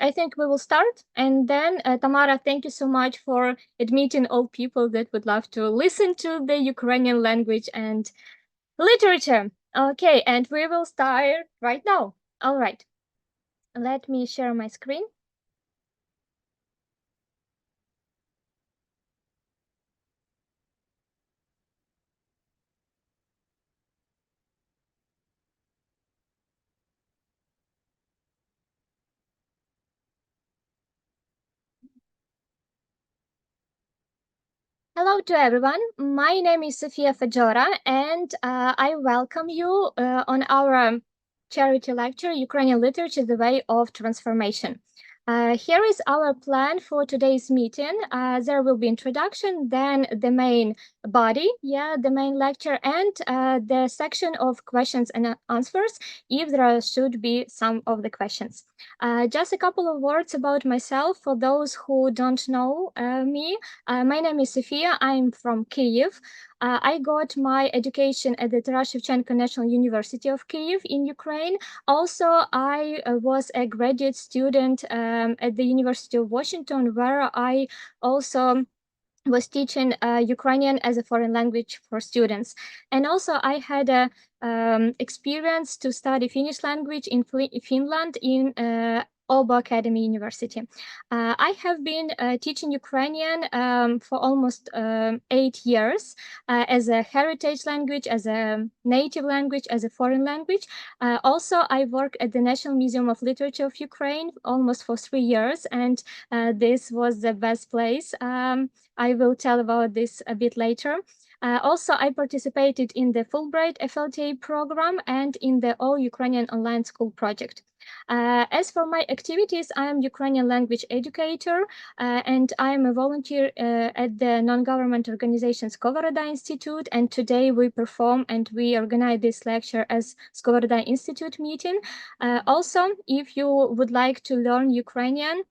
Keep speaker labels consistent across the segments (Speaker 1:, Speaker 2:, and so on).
Speaker 1: I think we will start. And then, Tamara, thank you so much for admitting all people that would love to listen to the Ukrainian language and literature. Okay, and we will start right now. All right, let me share my screen. Hello to everyone. My name is Sofiia Fedzhora, and I welcome you on our charity lecture, Ukrainian Literature, the Way of Transformation. Here is our plan for today's meeting. There will be introduction, then the main body, the main lecture, and the section of questions and answers, if there should be some of the questions. Just a couple of words about myself for those who don't know me. My name is Sofiia. I'm from Kyiv. I got my education at the Taras Shevchenko National University of Kyiv in Ukraine. Also, I was a graduate student at the University of Washington, where I also was teaching Ukrainian as a foreign language for students. And also I had a experience to study Finnish language in Finland in Åbo Academy University. I have been teaching Ukrainian for almost 8 years as a heritage language, as a native language, as a foreign language. Also, I work at the National Museum of Literature of Ukraine almost for 3 years, and this was the best place. I will tell about this a bit later. Also, I participated in the Fulbright FLTA program and in the All Ukrainian Online School project. As for my activities, I am Ukrainian language educator, and I am a volunteer at the non-government organization Skovoroda Institute, and today we perform and we organize this lecture as Skovoroda Institute meeting. Also, if you would like to learn Ukrainian,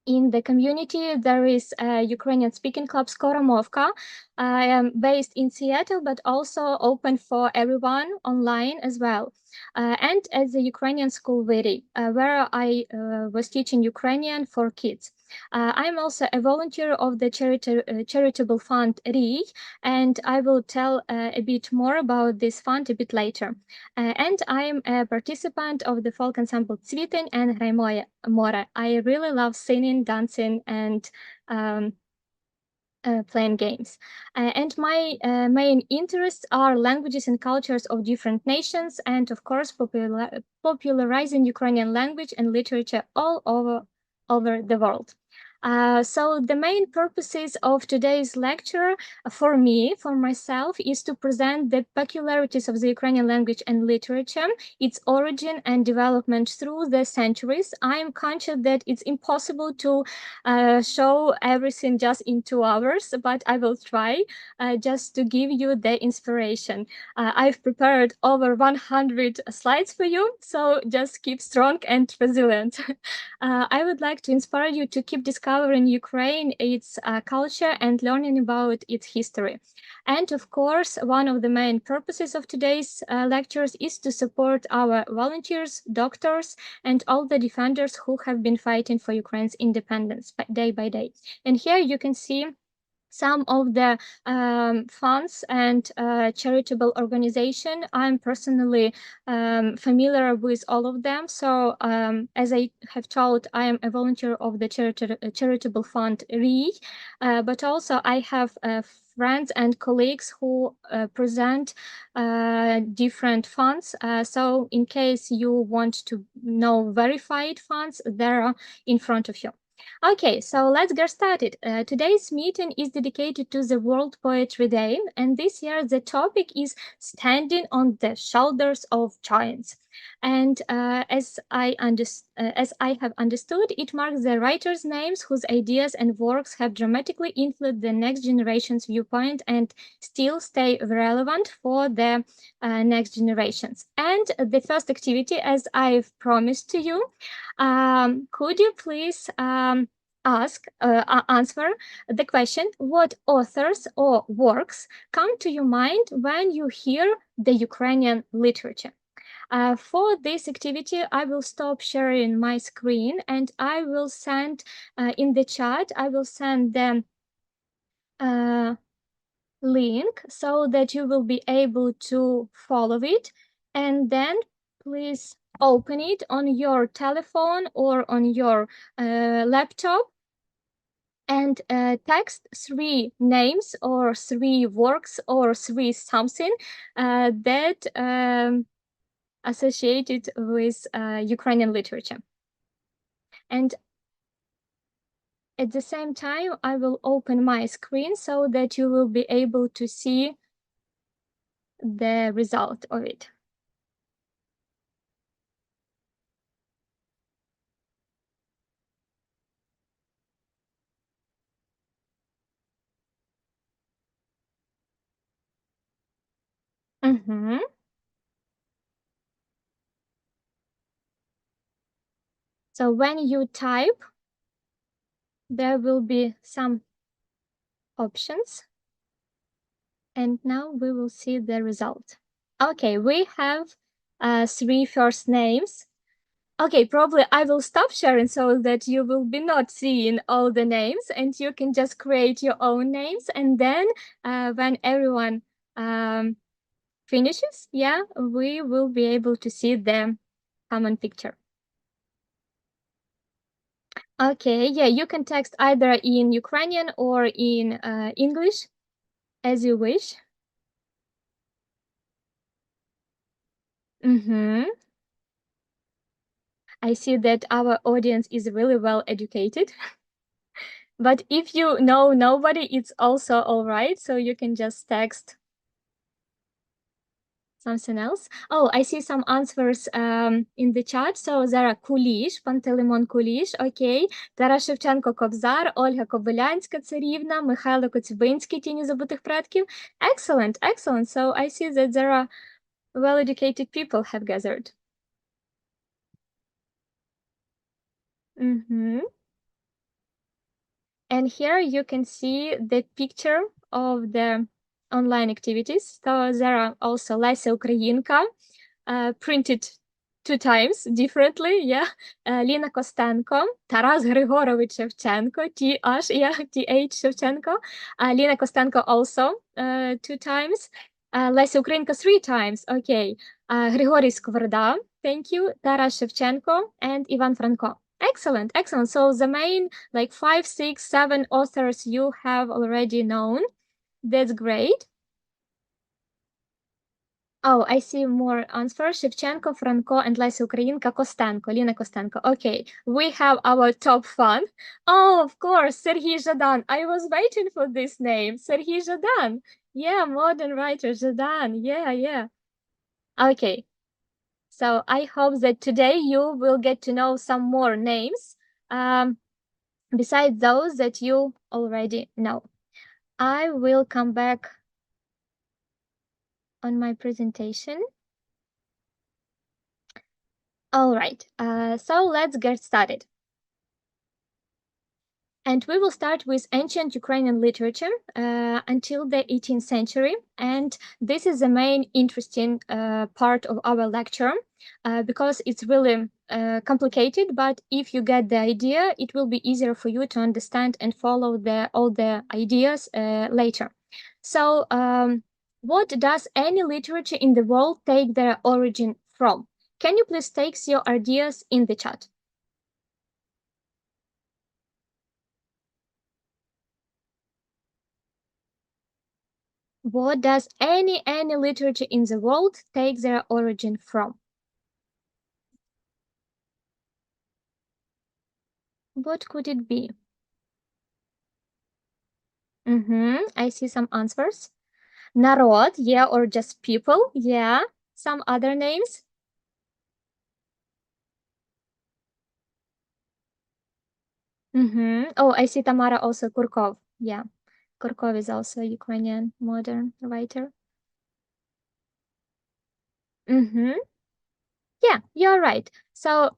Speaker 1: in the community, there is a Ukrainian speaking club, Skoromovka. I am based in Seattle, but also open for everyone online as well. And at the Ukrainian school Vertep, where I was teaching Ukrainian for kids. I'm also a volunteer of the charitable fund RI, and I will tell a bit more about this fund a bit later. And I'm a participant of the folk ensemble Цвітень and More. I really love singing, dancing, and playing games. And my main interests are languages and cultures of different nations, and of course, popularizing Ukrainian language and literature all over the world. So the main purposes of today's lecture for me, for myself, is to present the peculiarities of the Ukrainian language and literature, its origin and development through the centuries. I am conscious that it's impossible to show everything just in 2 hours, but I will try just to give you the inspiration. I've prepared over 100 slides for you, so just keep strong and resilient. I would like to inspire you to keep discovering Ukraine, its culture, and learning about its history. And of course, one of the main purposes of today's lectures is to support our volunteers, doctors, and all the defenders who have been fighting for Ukraine's independence day by day. And here you can see some of the funds and charitable organization. I'm personally familiar with all of them. So as I have told, I am a volunteer of the charitable fund RI, but also I have friends and colleagues who present different funds. So in case you want to know verified funds, they're in front of you. Okay, so let's get started. Today's meeting is dedicated to the World Poetry Day, and this year the topic is Standing on the Shoulders of Giants. And as I have understood, it marks the writers' names whose ideas and works have dramatically influenced the next generation's viewpoint and still stay relevant for the next generations. And the first activity, as I've promised to you, could you please answer the question, what authors or works come to your mind when you hear the Ukrainian literature? For this activity, I will stop sharing my screen and I will send in the chat, I will send them link so that you will be able to follow it. And then please open it on your telephone or on your laptop and text 3 names or 3 works or 3 something that associated with Ukrainian literature. And at the same time, I will open my screen so that you will be able to see the result of it. Mm-hmm. So when you type, there will be some options. And now we will see the result. Okay, we have 3 first names. Okay, probably I will stop sharing so that you will be not seeing all the names and you can just create your own names. And then when everyone finishes, yeah, we will be able to see the common picture. Okay, yeah, you can text either in Ukrainian or in English, as you wish. Mm-hmm. I see that our audience is really well educated. But if you know nobody, it's also all right. So you can just text something else. Oh, I see some answers in the chat. So there are Куліш, Пантелеймон Куліш, okay. Тарас Шевченко Кобзар, Ольга Кобилянська царівна, Михайло Коцюбинський, Тіні забутих предків. Excellent, excellent. So I see that there are well-educated people have gathered. Mm-hmm. And here you can see the picture of the online activities. So there are also Леся Українка, printed 2 times differently, yeah. Ліна Костенко, Тарас Григорович Шевченко, TH Шевченко. Ліна Костенко also 2 times. Леся Українка 3 times, okay. Григорій Сковорода, thank you. Тарас Шевченко and Іван Франко. Excellent, excellent. So the main like 5, 6, 7 authors you have already known. That's great. Oh, I see more answers. Shevchenko, Franco, and Lesa Ukrainka, Kostenko, Lina Kostenko. Okay, we have our top fan. Oh, of course, Serhiy Zhadan. I was waiting for this name. Serhiy Zhadan. Yeah, modern writer, Zhadan. Yeah. Okay, so I hope that today you will get to know some more names besides those that you already know. I will come back on my presentation. All right, so let's get started. And we will start with ancient Ukrainian literature until the 18th century. And this is the main interesting part of our lecture because it's really complicated, but if you get the idea, it will be easier for you to understand and follow all the ideas later. So what does any literature in the world take their origin from? Can you please take your ideas in the chat? What does any literature in the world take their origin from? What could it be? I see some answers. Народ, yeah, or just people, yeah. Some other names? Oh, I see Tamara also Kurkov, yeah. Kurkov is also a Ukrainian modern writer. Yeah, you're right. So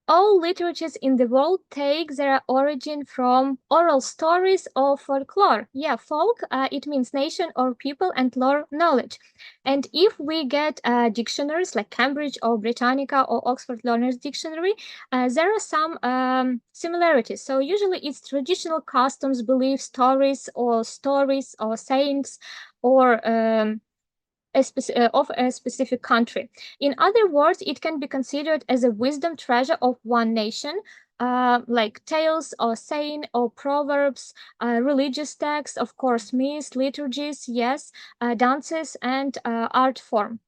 Speaker 1: all literatures in the world take their origin from oral stories or folklore. Yeah, folk, it means nation or people, and lore, knowledge. And if we get dictionaries like Cambridge or Britannica or Oxford Learner's Dictionary, there are some similarities. So usually it's traditional customs, beliefs, stories or sayings or of a specific country. In other words, it can be considered as a wisdom treasure of one nation, like tales or saying or proverbs, religious texts, of course, myths, liturgies, yes, dances, and art forms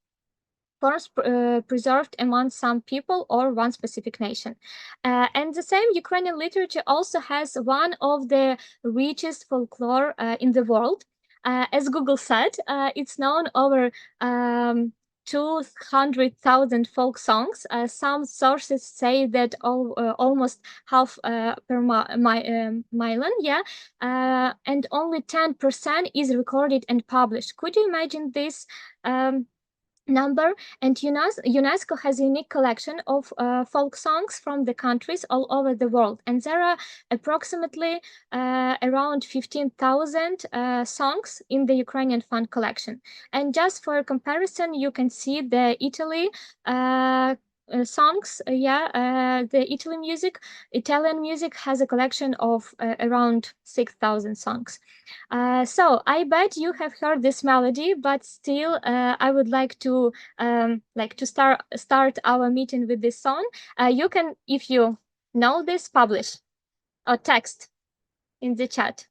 Speaker 1: preserved among some people or one specific nation. And the same Ukrainian literature also has one of the richest folklore in the world. As Google said, it's known over 200,000 folk songs. Some sources say that almost half million, yeah, and only 10% is recorded and published. Could you imagine this? Number. And UNESCO has a unique collection of folk songs from the countries all over the world, and there are approximately around 15,000 songs in the Ukrainian fund collection. And just for comparison, you can see the Italy songs. The Italian music has a collection of around 6,000 songs. So I bet you have heard this melody, but still, I would like to start our meeting with this song. You can, if you know this, publish or text in the chat.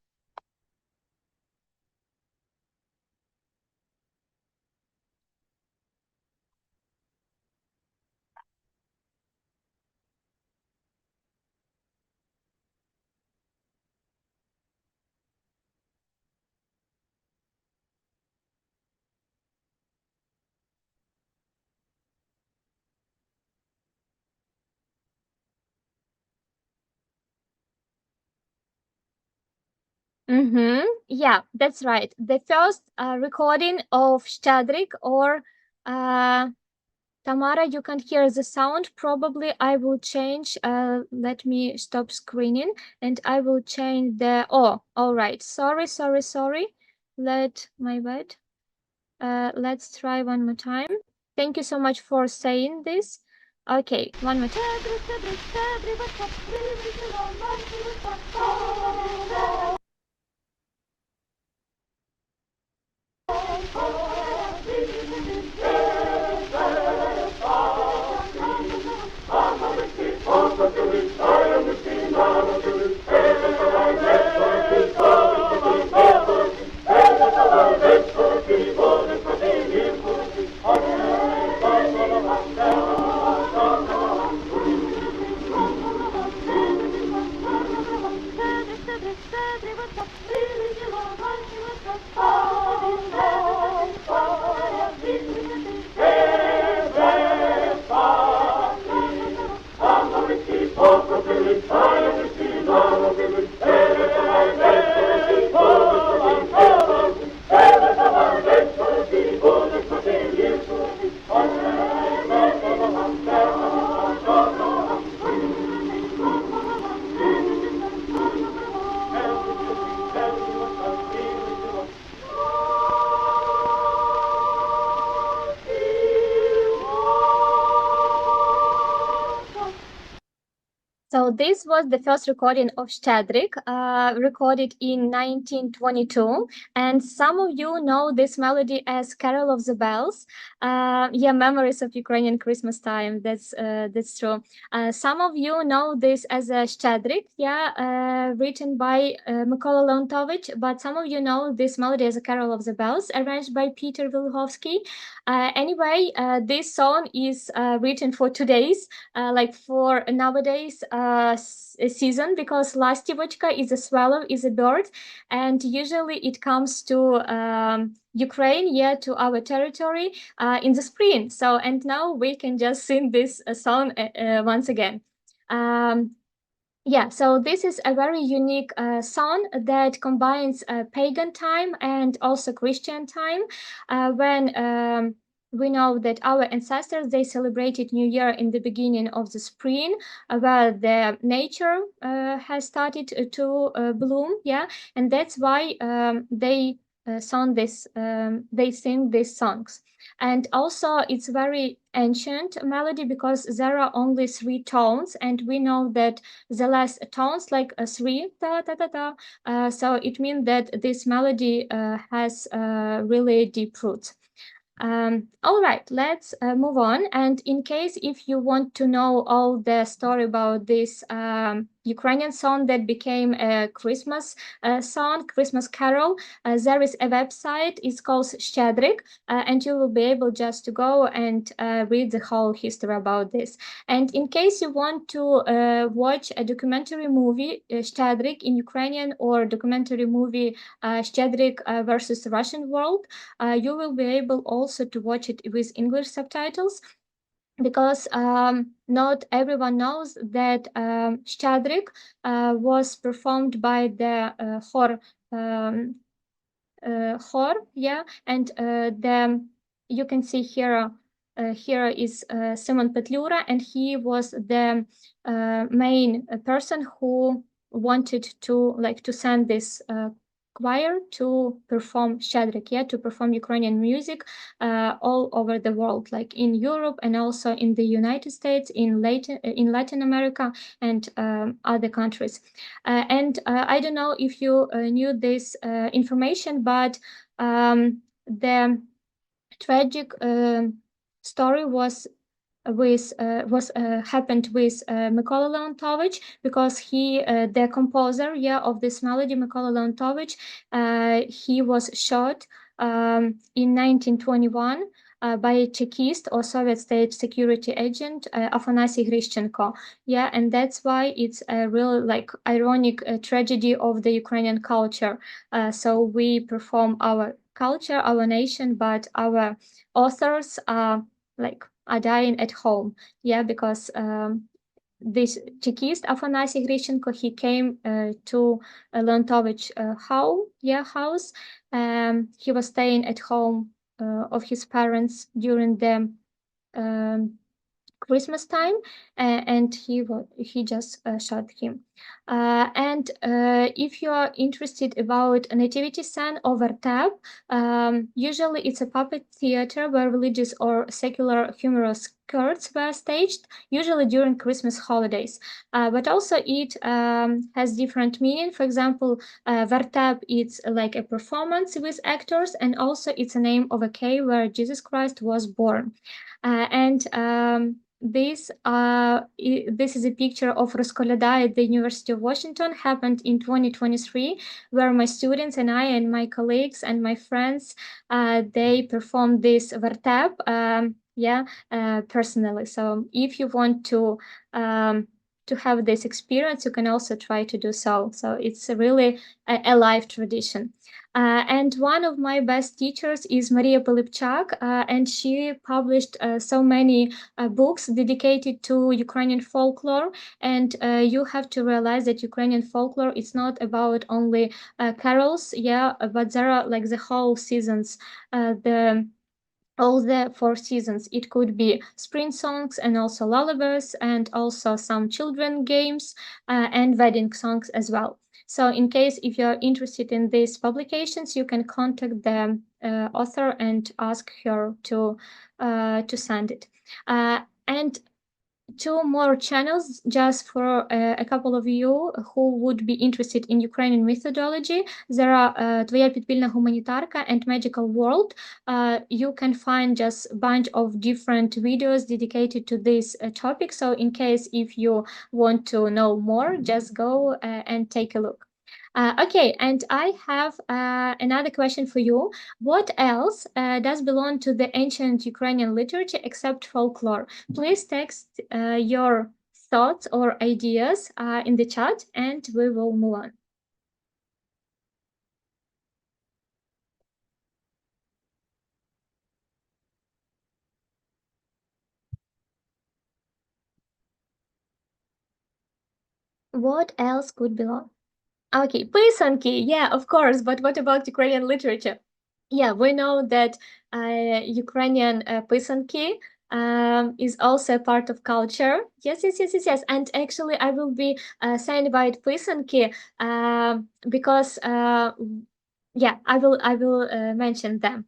Speaker 1: Mm-hmm. Yeah, that's right. The first recording of Shchedryk or Tamara, you can hear the sound. Probably I will change. Let me stop screening and I will change the. Oh, all right. Sorry. My bad. Let's try one more time. Thank you so much for saying this. Okay, one more time. So this was the first recording of Shchedryk, recorded in 1922, and some of you know this melody as "Carol of the Bells." Yeah, memories of Ukrainian Christmas time. That's true. Some of you know this as a Shchedryk, yeah, written by Mykola Leontovych, but some of you know this melody as a "Carol of the Bells," arranged by Peter Velykyi. Anyway, this song is written for today's like for nowadays season, because lastivochka is a swallow, is a bird, and usually it comes to Ukraine, yeah, to our territory in the spring. So, and now we can just sing this song once again. Yeah, so this is a very unique song that combines pagan time and also Christian time when we know that our ancestors, they celebrated New Year in the beginning of the spring, where the nature has started to bloom, yeah, and that's why they sing these songs. And also, it's very ancient melody because there are only three tones, and we know that the last tones, like a three, da da da da. So it means that this melody has really deep roots. All right, let's move on. And in case if you want to know all the story about this Ukrainian song that became a Christmas song, Christmas carol, there is a website. It's called Shchedryk, and you will be able just to go and read the whole history about this. And in case you want to watch a documentary movie, Shchedryk in Ukrainian, or documentary movie Shchedryk versus Russian world, you will be able also to watch it with English subtitles, because not everyone knows that Shchedryk was performed by the Hor, yeah, and the you can see here. Here is Simon Petlura, and he was the main person who wanted to send this choir to perform Shchedryk, yeah, to perform Ukrainian music all over the world, like in Europe and also in the United States, in Latin America, and other countries. And I don't know if you knew this information, but the tragic story was happened with Mykola Leontovych, because he the composer, yeah, of this melody, Mykola Leontovych, he was shot in 1921 by a Chekist or Soviet state security agent, Afanasy Grishchenko. Yeah, and that's why it's a real ironic tragedy of the Ukrainian culture. So we perform our culture, our nation, but our authors are are dying at home. Yeah, because this Chekist Afanasy Grishchenko, he came to Leontovych house. He was staying at home of his parents during the um, Christmas time, and he just shot him. And if you are interested about a nativity scene or Vertep, usually it's a puppet theater where religious or secular humorous skirts were staged, usually during Christmas holidays. But also it has different meaning. For example, Vertep, it's like a performance with actors, and also it's a name of a cave where Jesus Christ was born. And this is a picture of Roskoляda at the University of Washington, happened in 2023, where my students and I and my colleagues and my friends, they performed this Vertep, personally. So if you want to have this experience, you can also try to do so. So it's really a live tradition. And one of my best teachers is Mariia Pylypchak, and she published so many books dedicated to Ukrainian folklore. And you have to realize that Ukrainian folklore is not about only carols, yeah, but there are like the whole seasons, the all the 4 seasons. It could be spring songs and also lullabies and also some children games and wedding songs as well. So in case if you're interested in these publications, you can contact the author and ask her to send it. And two more channels just for a couple of you who would be interested in Ukrainian methodology. There are Твоя підпільна гуманітарка and Magical World. You can find just a bunch of different videos dedicated to this topic. So in case if you want to know more, just go and take a look. Okay, and I have another question for you. What else does belong to the ancient Ukrainian literature except folklore? Please text your thoughts or ideas in the chat, and we will move on. What else could belong? Okay, Pisanki, yeah, of course, but what about Ukrainian literature? Yeah, we know that Ukrainian pisanki is also a part of culture. Yes, yes, yes, yes, yes. And actually, I will be saying about pisanki because yeah, I will mention them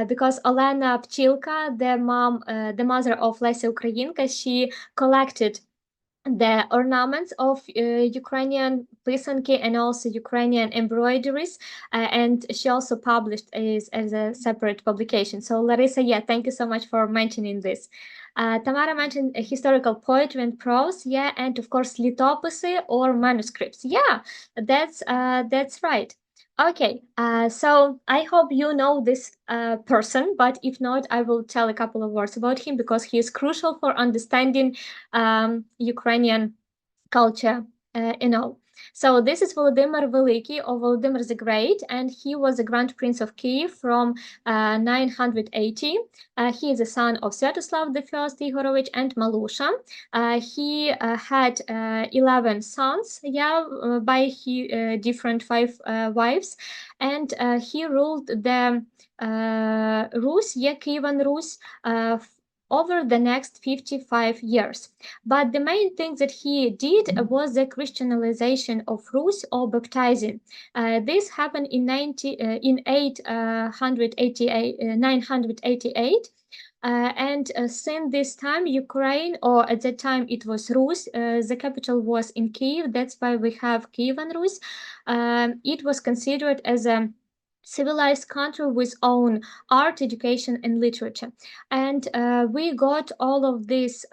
Speaker 1: because Olena Pchilka, the mother of Lesia Ukrainka, she collected the ornaments of Ukrainian plisanki and also Ukrainian embroideries, and she also published as a separate publication. So Larissa, yeah, thank you so much for mentioning this. Tamara mentioned historical poetry and prose, yeah, and of course lithopisi or manuscripts. Yeah, that's right. Okay, so I hope you know this person, but if not, I will tell a couple of words about him because he is crucial for understanding Ukrainian culture in all. So this is Volodymyr Velykyi or Volodymyr the Great, and he was the Grand Prince of Kiev from 980. He is the son of Sviatoslav I Igorovich and Malusha. He had 11 sons, yeah, by different five wives, and he ruled the Rus, yeah, Kievan Rus, over the next 55 years. But the main thing that he did was the Christianization of Rus or baptizing. This happened in 888, 988. And since this time, Ukraine, or at that time it was Rus, the capital was in Kiev. That's why we have Kievan Rus. It was considered as a civilized country with own art, education, and literature. And we got all of this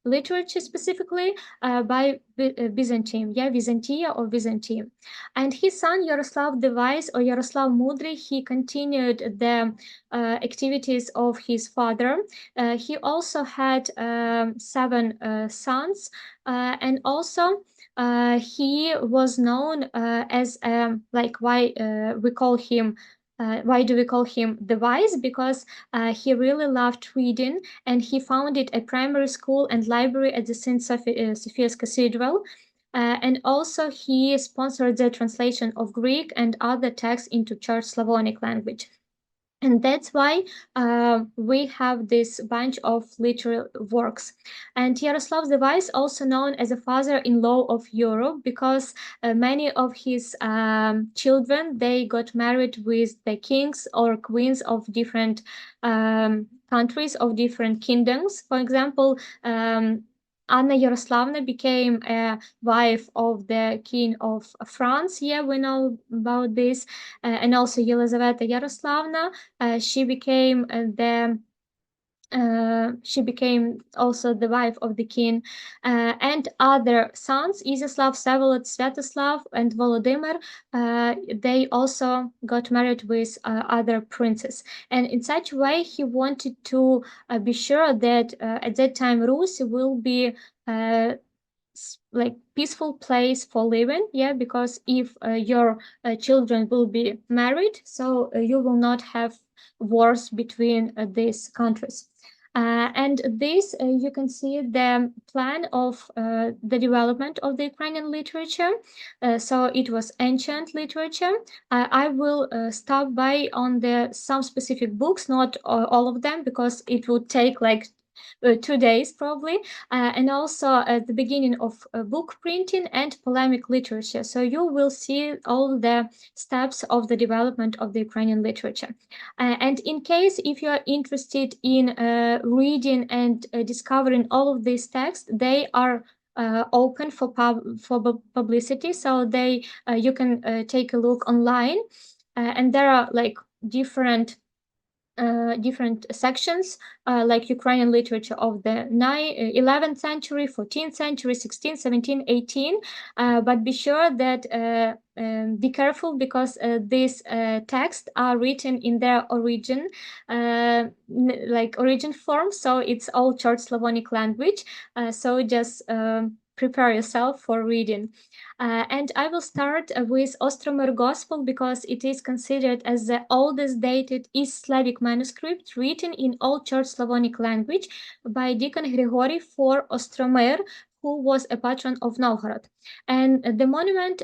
Speaker 1: literature specifically by Byzantium, yeah, Byzantia or Byzantium. And his son Yaroslav the Wise or Yaroslav Mudriy, he continued the activities of his father. He also had seven sons, and also he was known as like we call him why do we call him the wise? Because he really loved reading, and he founded a primary school and library at the Sophia's Cathedral. And also, he sponsored the translation of Greek and other texts into Church Slavonic language. And that's why we have this bunch of literary works. And Yaroslav the Wise, also known as the father-in-law of Europe, because many of his children, they got married with the kings or queens of different countries, of different kingdoms. For example, Anna Yaroslavna became a wife of the king of France. Yeah, we know about this. And also Yelizaveta Yaroslavna, she became also the wife of the king, and other sons, Iziaslav, Vsevolod, Sviatoslav, and Volodymyr. They also got married with other princes, and in such a way he wanted to be sure that at that time Rus will be like peaceful place for living, yeah, because if your children will be married, so you will not have wars between these countries. And this, you can see the plan of the development of the Ukrainian literature. So it was ancient literature. I will stop by on the some specific books, not all of them, because it would take like 2 days probably, and also at the beginning of book printing and polemic literature. So you will see all the steps of the development of the Ukrainian literature. And in case if you are interested in reading and discovering all of these texts, they are open for publicity, so they you can take a look online, and there are like different sections, like Ukrainian literature of the 11th century, 14th century, 16th, 17th, 18th. But be sure that be careful because these texts are written in their origin, like origin form. So it's all Church Slavonic language. So just prepare yourself for reading. And I will start with Ostromyr Gospel because it is considered as the oldest dated East Slavic manuscript written in Old Church Slavonic language by Deacon Grigory for Ostromyr, who was a patron of Novgorod. And the monument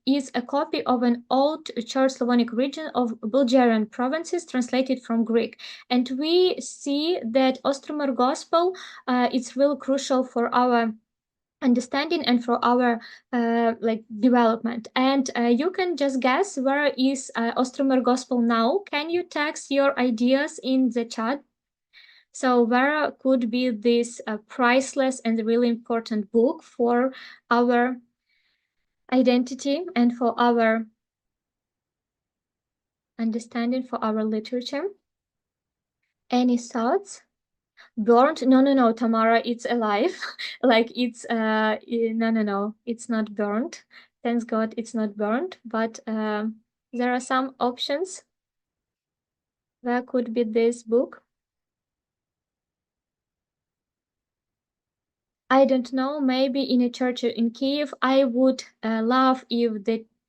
Speaker 1: is a copy of an old Church Slavonic region of Bulgarian provinces translated from Greek. And we see that Ostromyr Gospel is really crucial for our understanding and for our like development. And you can just guess where is Ostromyr Gospel now. Can you text your ideas in the chat? So where could be this priceless and really important book for our identity and for our understanding, for our literature? Any thoughts? Burned? No, Tamara, it's alive. Like it's no, it's not burned. Thanks God it's not burned, but there are some options. Where could be this book? I don't know, maybe in a church in Kiev. I would love if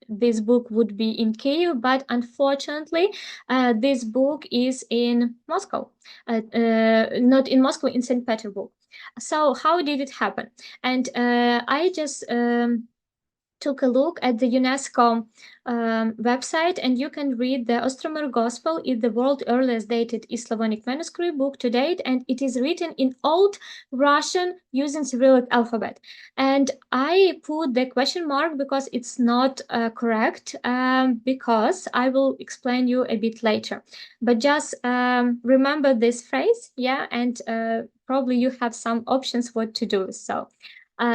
Speaker 1: this book would be in Kiev, but unfortunately, this book is in Moscow, not in Moscow, in St. Petersburg. So how did it happen? And I just took a look at the UNESCO website, and you can read the Ostromyr Gospel is the world's earliest dated East Slavonic manuscript book to date, and it is written in Old Russian using Cyrillic alphabet. And I put the question mark because it's not correct, because I will explain you a bit later. But just remember this phrase, yeah, and probably you have some options what to do. So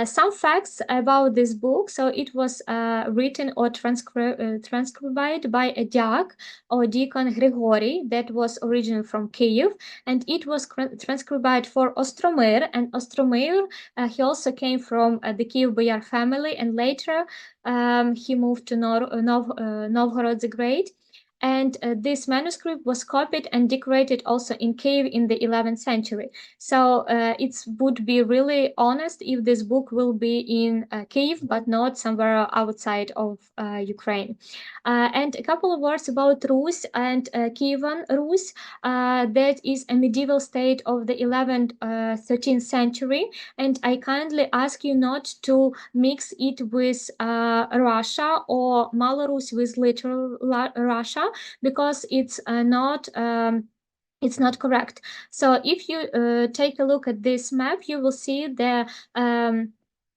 Speaker 1: some facts about this book. So it was written or transcribed by a diak or deacon Grigory that was originally from Kiev, and it was transcribed for Ostromyr. And Ostromyr, he also came from the Kiev Boyar family, and later he moved to Novgorod the Great. And this manuscript was copied and decorated also in Kiev in the 11th century. So it would be really honest if this book will be in Kiev, but not somewhere outside of Ukraine. And a couple of words about Rus and Kievan Rus. That is a medieval state of the 11th, 13th century. And I kindly ask you not to mix it with Russia or Malorus with Little Russia, because it's not correct. So if you take a look at this map, you will see the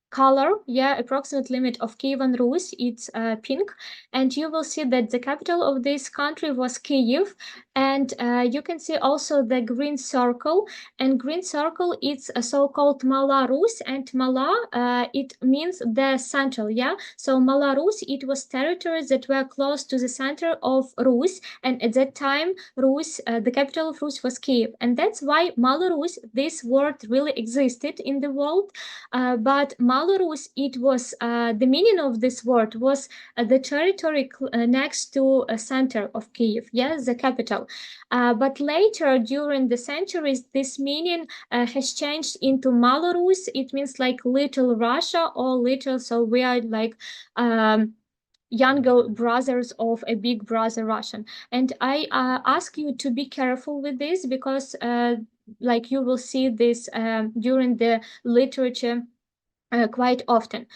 Speaker 1: color, yeah, approximate limit of Kievan Rus, it's pink, and you will see that the capital of this country was Kiev, and you can see also the green circle, and green circle it's a so-called Mala Rus, and Mala, it means the central, yeah, so Mala Rus, it was territories that were close to the center of Rus, and at that time Rus, the capital of Rus was Kiev, and that's why Mala Rus, this word really existed in the world, but Malorus, it was the meaning of this word was the territory next to a center of Kiev, yes, the capital. But later, during the centuries, this meaning has changed into Malorus. It means like little Russia or little, so we are like younger brothers of a big brother Russian. And I ask you to be careful with this, because like you will see this during the literature quite often.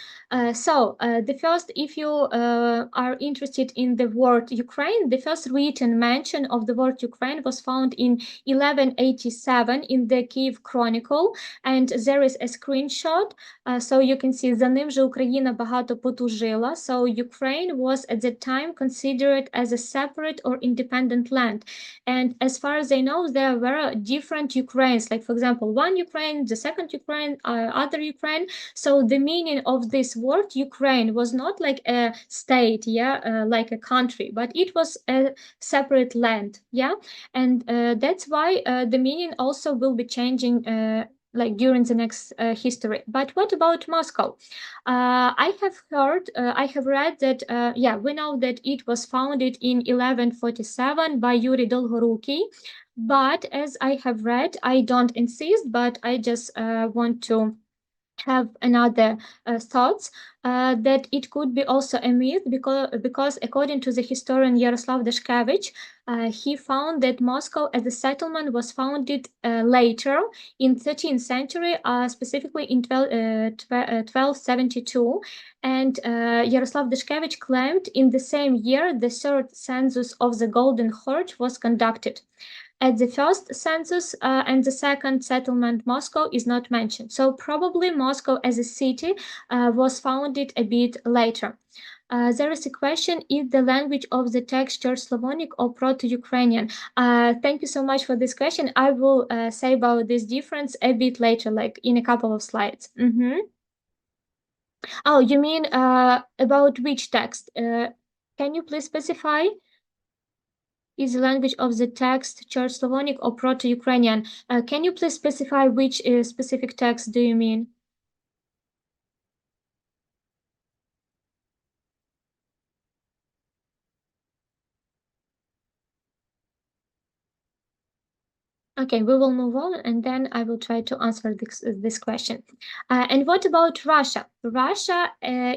Speaker 1: So the first, if you are interested in the word Ukraine, the first written mention of the word Ukraine was found in 1187 in the Kiev Chronicle, and there is a screenshot. So you can see за ним же Україна багато потужила. So Ukraine was at that time considered as a separate or independent land. And as far as I know, there were different Ukraines, like for example, one Ukraine, the second Ukraine, other Ukraine. So the meaning of this word Ukraine was not like a state, yeah, like a country, but it was a separate land, yeah, and that's why the meaning also will be changing like during the next history. But what about Moscow? I have read that, yeah, we know that it was founded in 1147 by Yuri Dolgorukiy, but as I have read, I don't insist, but I just want to have another thoughts that it could be also a myth because according to the historian Yaroslav Dashkevich, he found that Moscow as a settlement was founded later in 13th century, specifically in 1272, and Yaroslav Dashkevich claimed in the same year the third census of the Golden Horde was conducted. At the first census and the second settlement, Moscow is not mentioned. So probably Moscow as a city was founded a bit later. There is a question if the language of the text Church Slavonic or Proto-Ukrainian. Thank you so much for this question. I will say about this difference a bit later, like in a couple of slides. Oh, you mean about which text? Can you please specify? Is the language of the text Church Slavonic or Proto-Ukrainian? Can you please specify which specific text do you mean? Okay, we will move on and then I will try to answer this question. And what about Russia? Russia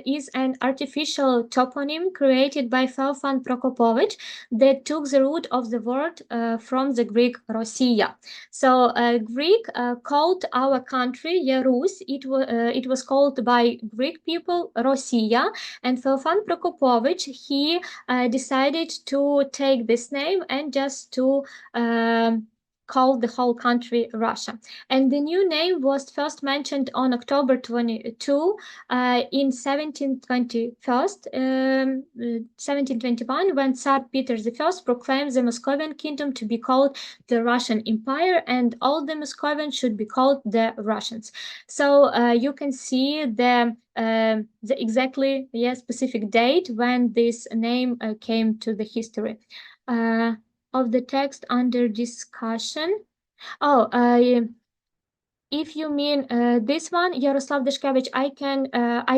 Speaker 1: is an artificial toponym created by Feofan Prokopovich that took the root of the word from the Greek Rossiya. So Greek called our country Yarus. It was called by Greek people Rossiya, and Feofan Prokopovich, he decided to take this name and just to called the whole country Russia. And the new name was first mentioned on October 22 in 1721, when Tsar Peter I proclaimed the Moscovian kingdom to be called the Russian Empire, and all the Moscovians should be called the Russians. So you can see the exactly specific date when this name came to the history. Of the text under discussion. Oh, if you mean this one, Yaroslav Dashkevich, I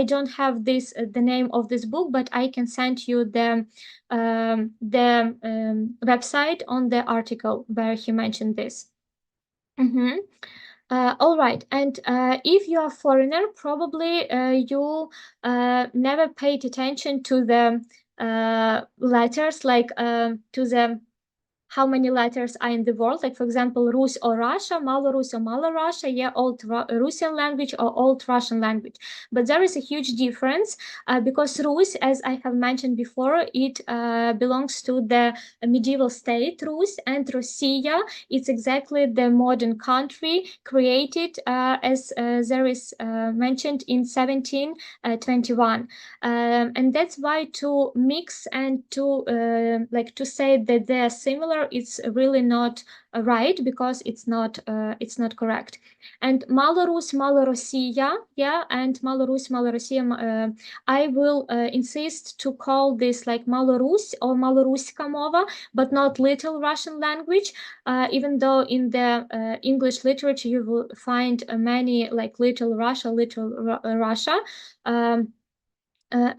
Speaker 1: don't have this the name of this book, but I can send you the website on the article where he mentioned this. All right, and if you are a foreigner, probably you never paid attention to the letters, like to the how many letters are in the world, like for example, Rus or Russia, Malorus or Malorussia, Old Russian language or Old Russian language. But there is a huge difference because Rus, as I have mentioned before, it belongs to the medieval state Rus, and Rossiya, it's exactly the modern country created as there is mentioned in 1721. And that's why to mix and to like to say that they are similar, it's really not right, because it's not correct. And Malorus, Malorossiya, and Malorus, Malorossiya, I will insist to call this like Malorus or Maloruska mova, but not Little Russian language, even though in the English literature you will find many like Little Russia, Russia.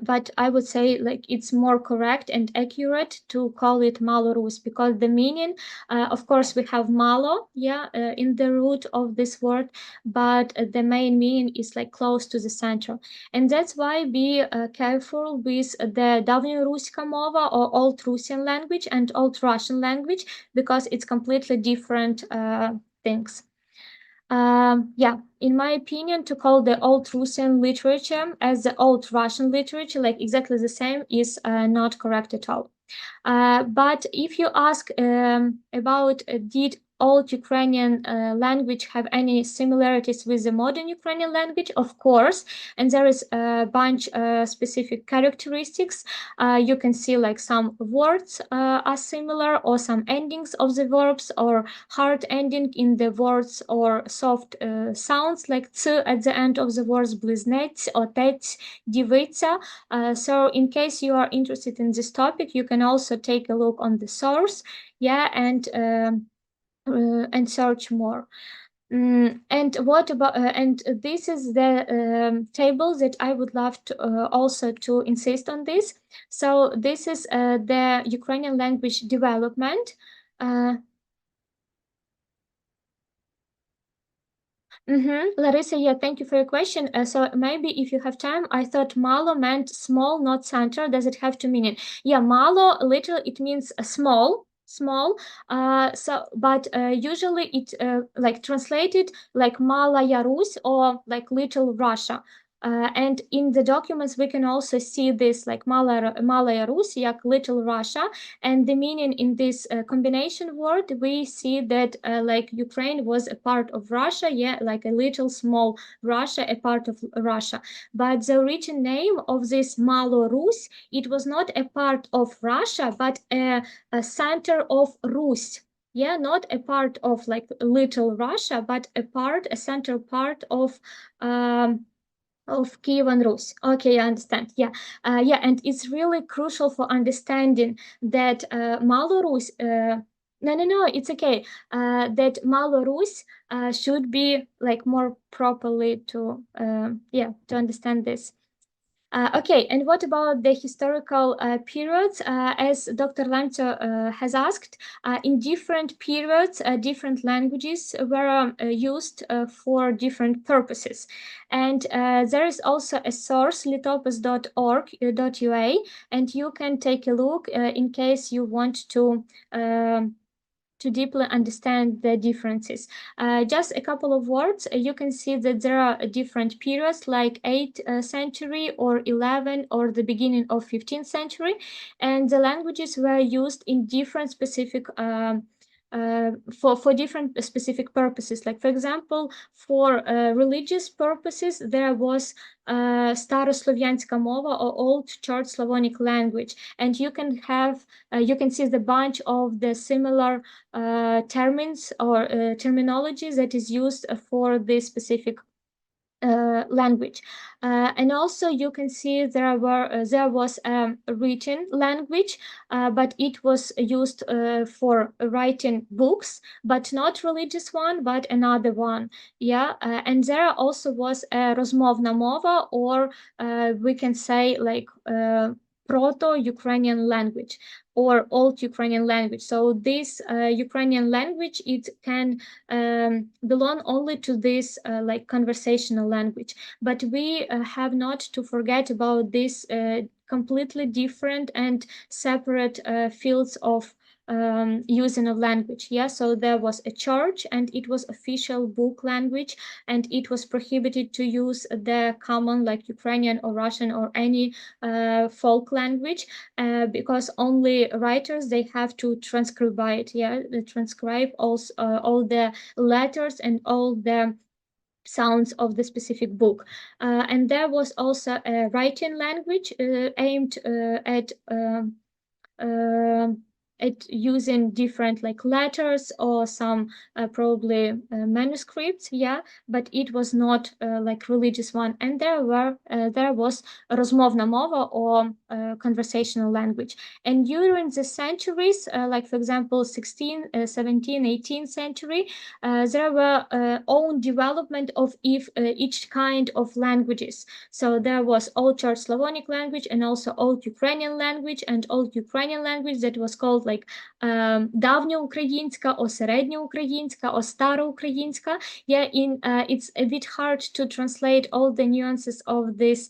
Speaker 1: But I would say like it's more correct and accurate to call it Malorus, because the meaning, of course, we have malo, in the root of this word, but the main meaning is like close to the center, and that's why be careful with the Davnyo Ruska mova or Old Russian language and Old Russian language, because it's completely different things. In my opinion, to call the Old Russian literature as the Old Russian literature, like exactly the same, is not correct at all. But if you ask about did Old Ukrainian language have any similarities with the modern Ukrainian language? Of course, and there is a bunch specific characteristics. You can see like some words are similar, or some endings of the verbs, or hard ending in the words, or soft sounds like ts at the end of the words, bliznets or tets, divitsa. So in case you are interested in this topic, you can also take a look on the source, and search more. And what about and this is the table that I would love to also to insist on this. So this is the Ukrainian language development. Larissa, yeah, thank you for your question. So maybe if you have time, I thought malo meant small, not center. Does it have two meaning? Yeah, malo literally it means small, small. But usually it like translated like Malaya Rus or like Little Russia. And in the documents we can also see this like Malaya Rus, like Little Russia, and the meaning in this combination word, we see that like Ukraine was a part of Russia, yeah, like a little small Russia, a part of Russia. But the origin name of this Malo Rus, it was not a part of Russia, but a center of Rus. Yeah, not a part of like little Russia, but a central part of Kievan Rus. Okay, I understand. Yeah, yeah, and it's really crucial for understanding that Malo Rus. No, it's okay. That Malo Rus should be like more properly to yeah to understand this. Okay, and what about the historical periods? As Dr. Lanto has asked, in different periods, different languages were used for different purposes. And there is also a source, litopus.org.ua, and you can take a look in case you want to deeply understand the differences. Just a couple of words, you can see that there are different periods like 8th century or 11 or the beginning of 15th century, and the languages were used in different specific for different specific purposes. Like for example, for religious purposes, there was Staroslovyanska mova or Old Church Slavonic language, and you can see the bunch of the similar terms or terminology that is used for this specific language. And also you can see there was a written language, but it was used for writing books, but not religious one, but another one. Yeah, and there also was a rozmovna mova, or we can say like proto-Ukrainian language or old Ukrainian language. So this Ukrainian language, it can belong only to this like conversational language. But we have not to forget about this completely different and separate fields of using of language. Yeah, so there was a church and it was official book language, and it was prohibited to use the common like Ukrainian or Russian or any folk language, because only writers, they have to transcribe it. Yeah, they transcribe also all the letters and all the sounds of the specific book. And there was also a writing language aimed uh, at using different like letters or some probably manuscripts. Yeah, but it was not like religious one. And there was rozmovna mova or conversational language. And during the centuries, like for example 16th 17th 18th century, there were own development of each kind of languages. So there was Old Church Slavonic language and also Old Ukrainian language, and Old Ukrainian language that was called like давньоукраїнська or середньоукраїнська or староукраїнська. Yeah, it's a bit hard to translate all the nuances of this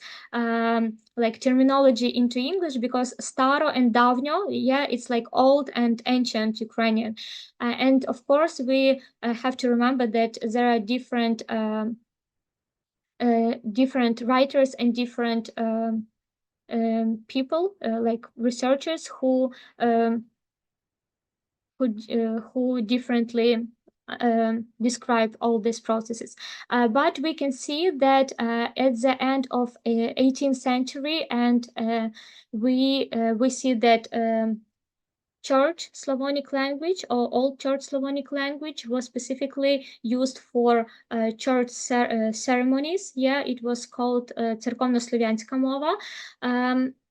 Speaker 1: like terminology into English, because staro and davnyo, yeah, it's like old and ancient Ukrainian. And of course, we have to remember that there are different writers and different people, like researchers who differently describe all these processes. But we can see that at the end of 18th century, and we see that Church Slavonic language or Old Church Slavonic language was specifically used for church ceremonies. Yeah, it was called церковнослов'янська mova.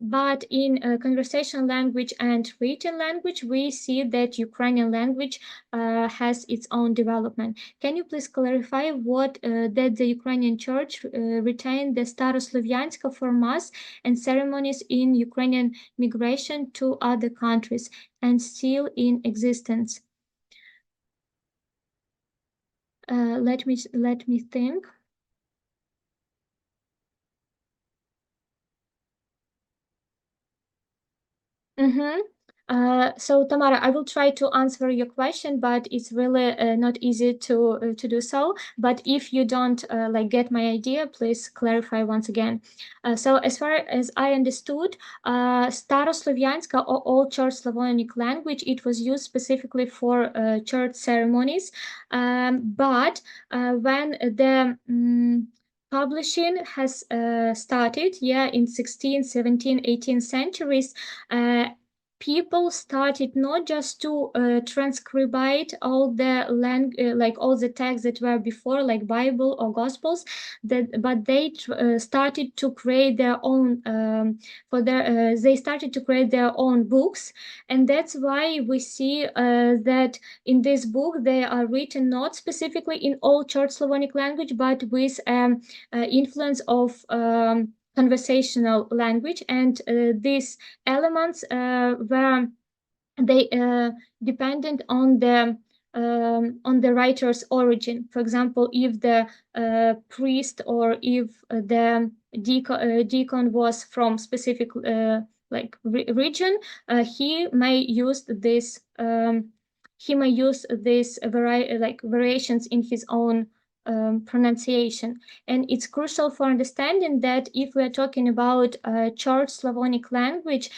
Speaker 1: But in conversation language and written language, we see that Ukrainian language has its own development. Can you please clarify what that the Ukrainian church retained the Staroslovyanska for mass and ceremonies in Ukrainian migration to other countries and still in existence? Let me think. Mm-hmm. So Tamara, I will try to answer your question, but it's really not easy to do so. But if you don't like get my idea, please clarify once again. So as far as I understood, Staroslavyanska or Old Church Slavonic language, it was used specifically for church ceremonies. But when the publishing has started, yeah, in 16th, 17th, 18th centuries, uh, people started not just to transcribe all the like all the texts that were before, like Bible or Gospels, but they started to create their own they started to create their own books, and that's why we see that in this book they are written not specifically in Old Church Slavonic language, but with influence of conversational language, and these elements were they dependent on the writer's origin. For example, if the priest or if the deacon was from specific region, he may use this variations in his own pronunciation. And it's crucial for understanding that if we're talking about Church Slavonic language,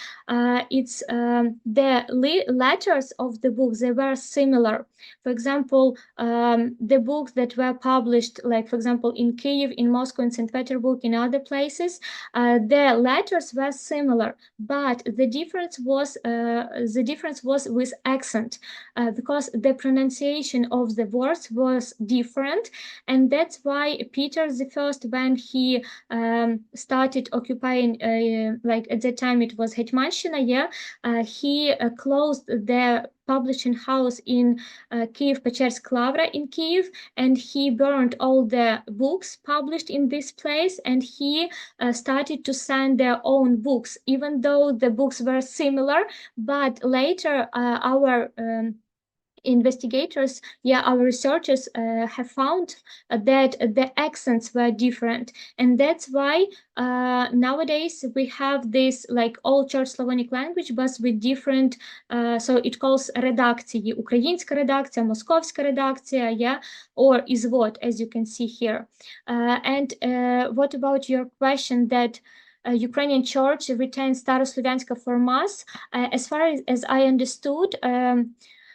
Speaker 1: it's the letters of the books, they were similar. For example, the books that were published, like for example in Kiev, in Moscow, in St. Petersburg, in other places, the letters were similar, but the difference was with accent, because the pronunciation of the words was different, and that's why Peter the First, when he started occupying, like at that time it was Hetmanshina, yeah, he closed the publishing house in Kiev, Pechersk Lavra in Kiev, and he burned all the books published in this place, and he started to send their own books, even though the books were similar. But later, our investigators, yeah, our researchers have found that the accents were different, and that's why nowadays we have this like Old Church Slavonic language, but with different. So it calls редакції, українська редакція, московська редакція, yeah, or извод, as you can see here. And what about your question that Ukrainian Church retains Staroslavyanska for Mass? As far as I understood.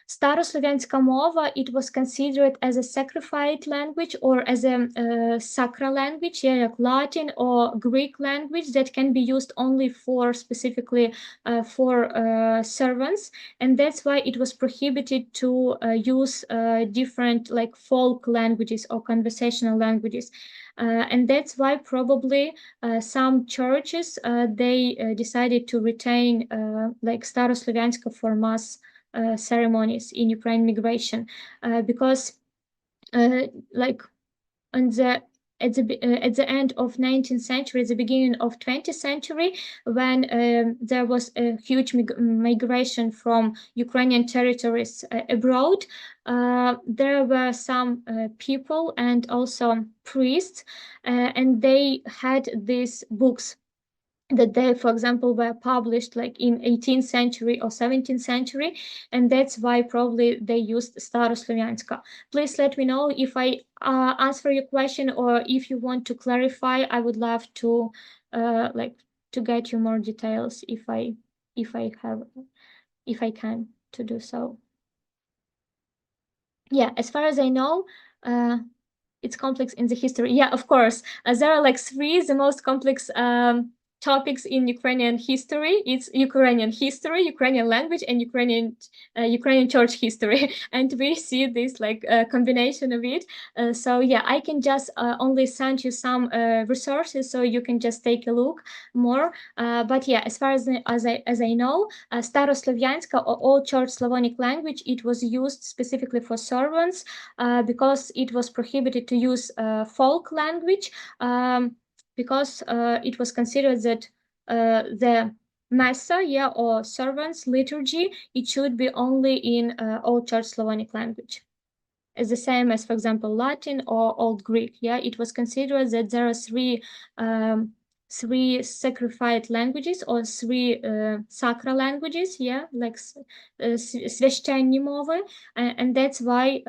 Speaker 1: Staroslavyanska mova, it was considered as a sacrificed language or as a sacral language, yeah, like Latin or Greek language that can be used only for specifically for servants, and that's why it was prohibited to use different like folk languages or conversational languages. And that's why probably some churches they decided to retain like Staroslavyanska for Mass ceremonies in Ukraine migration, because like on the at the end of 19th century, the beginning of 20th century, when there was a huge migration from Ukrainian territories abroad, there were some people and also priests, and they had these books that they, for example, were published like in 18th century or 17th century, and that's why probably they used Staroslavyanska. Please let me know if I answer your question, or if you want to clarify. I would love to like to get you more details if I have if I can to do so. Yeah, as far as I know, it's complex in the history. Yeah, of course. There are like three the most complex topics in Ukrainian history. It's Ukrainian history, Ukrainian language, and Ukrainian church history. And we see this like combination of it. So yeah, I can just only send you some resources so you can just take a look more. But yeah, as far as I know, Staroslavyanska or Old Church Slavonic language, it was used specifically for servants because it was prohibited to use folk language, because it was considered that the Massa, yeah, or servants liturgy, it should be only in Old Church Slavonic language. the same as, for example, Latin or Old Greek. Yeah, it was considered that there are three sacrificed languages or three sacral languages. Yeah, like священные мовы, and that's why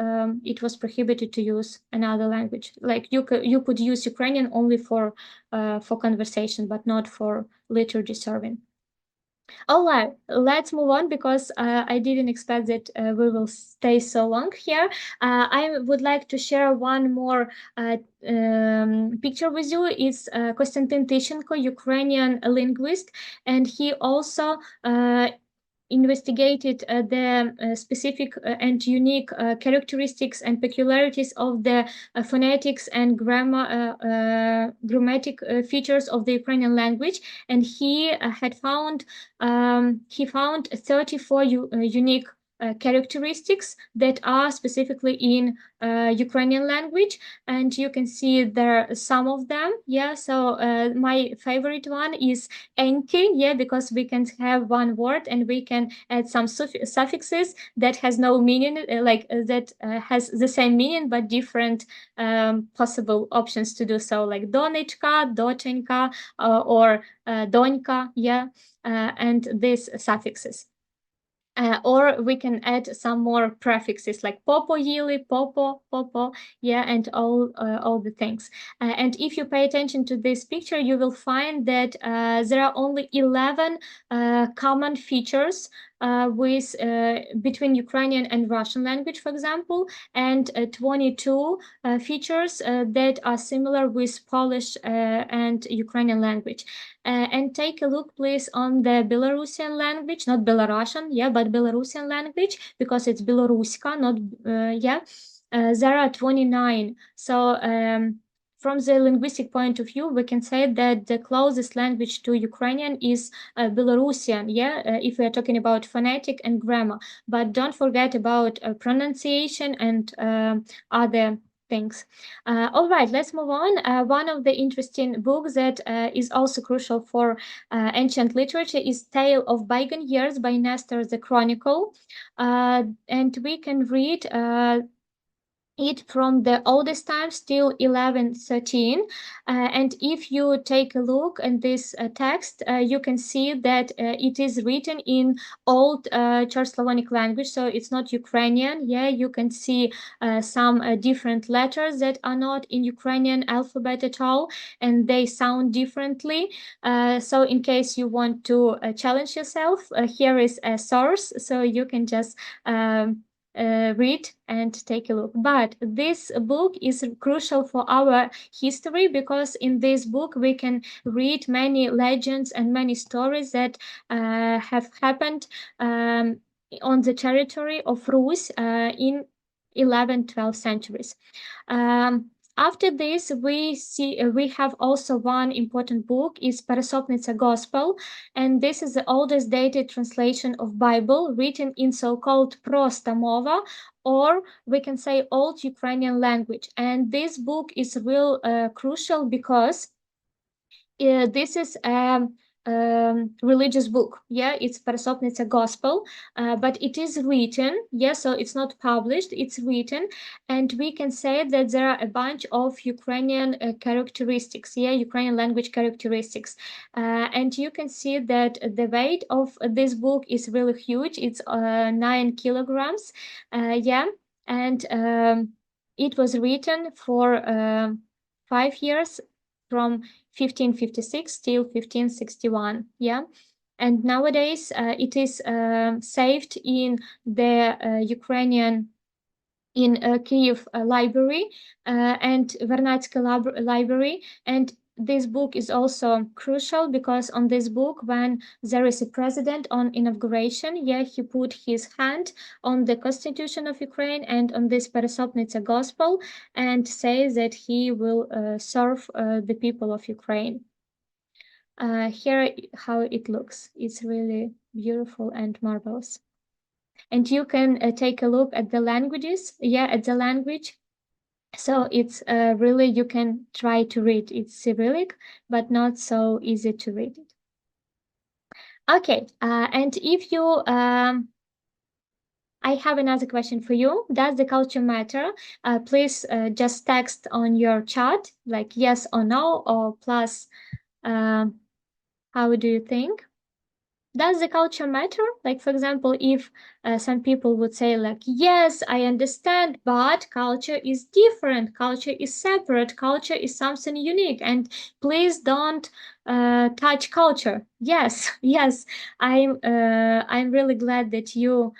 Speaker 1: it was prohibited to use another language. Like you could use Ukrainian only for conversation, but not for liturgy serving. All right, let's move on because I didn't expect that we will stay so long here. I would like to share one more picture with you. It's Konstantin Tyshenko, Ukrainian linguist, and he also investigated the specific and unique characteristics and peculiarities of the phonetics and grammatic features of the Ukrainian language, and he had found 34 unique characteristics that are specifically in Ukrainian language, and you can see there are some of them. Yeah, so my favorite one is enki, yeah, because we can have one word and we can add some suffixes that has no meaning, that has the same meaning but different possible options to do so, like donichka, dochenka, or donka, yeah, and these suffixes. Or we can add some more prefixes like popo, yili, popo, yeah, and all the things. And if you pay attention to this picture, you will find that there are only 11 common features with between Ukrainian and Russian language, for example, and 22 features that are similar with Polish and Ukrainian language. And take a look, please, on the Belarusian language, not Belarusian, yeah, but Belarusian language, because it's Beloruska, not, yeah. There are 29. So from the linguistic point of view, we can say that the closest language to Ukrainian is Belarusian, yeah, if we are talking about phonetic and grammar. But don't forget about pronunciation and other things. All right, let's move on. One of the interesting books that is also crucial for ancient literature is Tale of Bygone Years by Nestor the Chronicle. And we can read it from the oldest times till 1113. And if you take a look at this text, you can see that it is written in old Church Slavonic language, so it's not Ukrainian. Yeah, you can see some different letters that are not in Ukrainian alphabet at all, and they sound differently. So in case you want to challenge yourself, here is a source, so you can just read and take a look. But this book is crucial for our history because in this book we can read many legends and many stories that have happened on the territory of Rus in 11th, 12th centuries. After this, we have also one important book is Perasopnica Gospel, and this is the oldest dated translation of Bible written in so-called Prosta Mova, or we can say Old Ukrainian language. And this book is real crucial because this is religious book. Yeah, it's Perasopnica Gospel, but it is written. Yeah, so it's not published, it's written, and we can say that there are a bunch of Ukrainian characteristics. Yeah, Ukrainian language characteristics, and you can see that the weight of this book is really huge. It's 9 kilograms. Yeah, and it was written for 5 years from 1556 till 1561. Yeah, and nowadays it is saved in the Ukrainian in Kyiv library and Vernatsky library. And this book is also crucial because on this book, when there is a president on inauguration, yeah, he put his hand on the Constitution of Ukraine and on this Perasopnica Gospel and says that he will serve the people of Ukraine. Here how it looks. It's really beautiful and marvelous. And you can take a look at the languages, yeah, at the language. So it's really, you can try to read. It's Cyrillic, but not so easy to read it. Okay, and if you, I I have another question for you. Does the culture matter? Please just text on your chat, like yes or no, or plus, how do you think? Does the culture matter? Like, for example, if some people would say, like, yes, I understand, but culture is different, culture is separate, culture is something unique, and please don't touch culture. Yes, yes, I'm really glad that you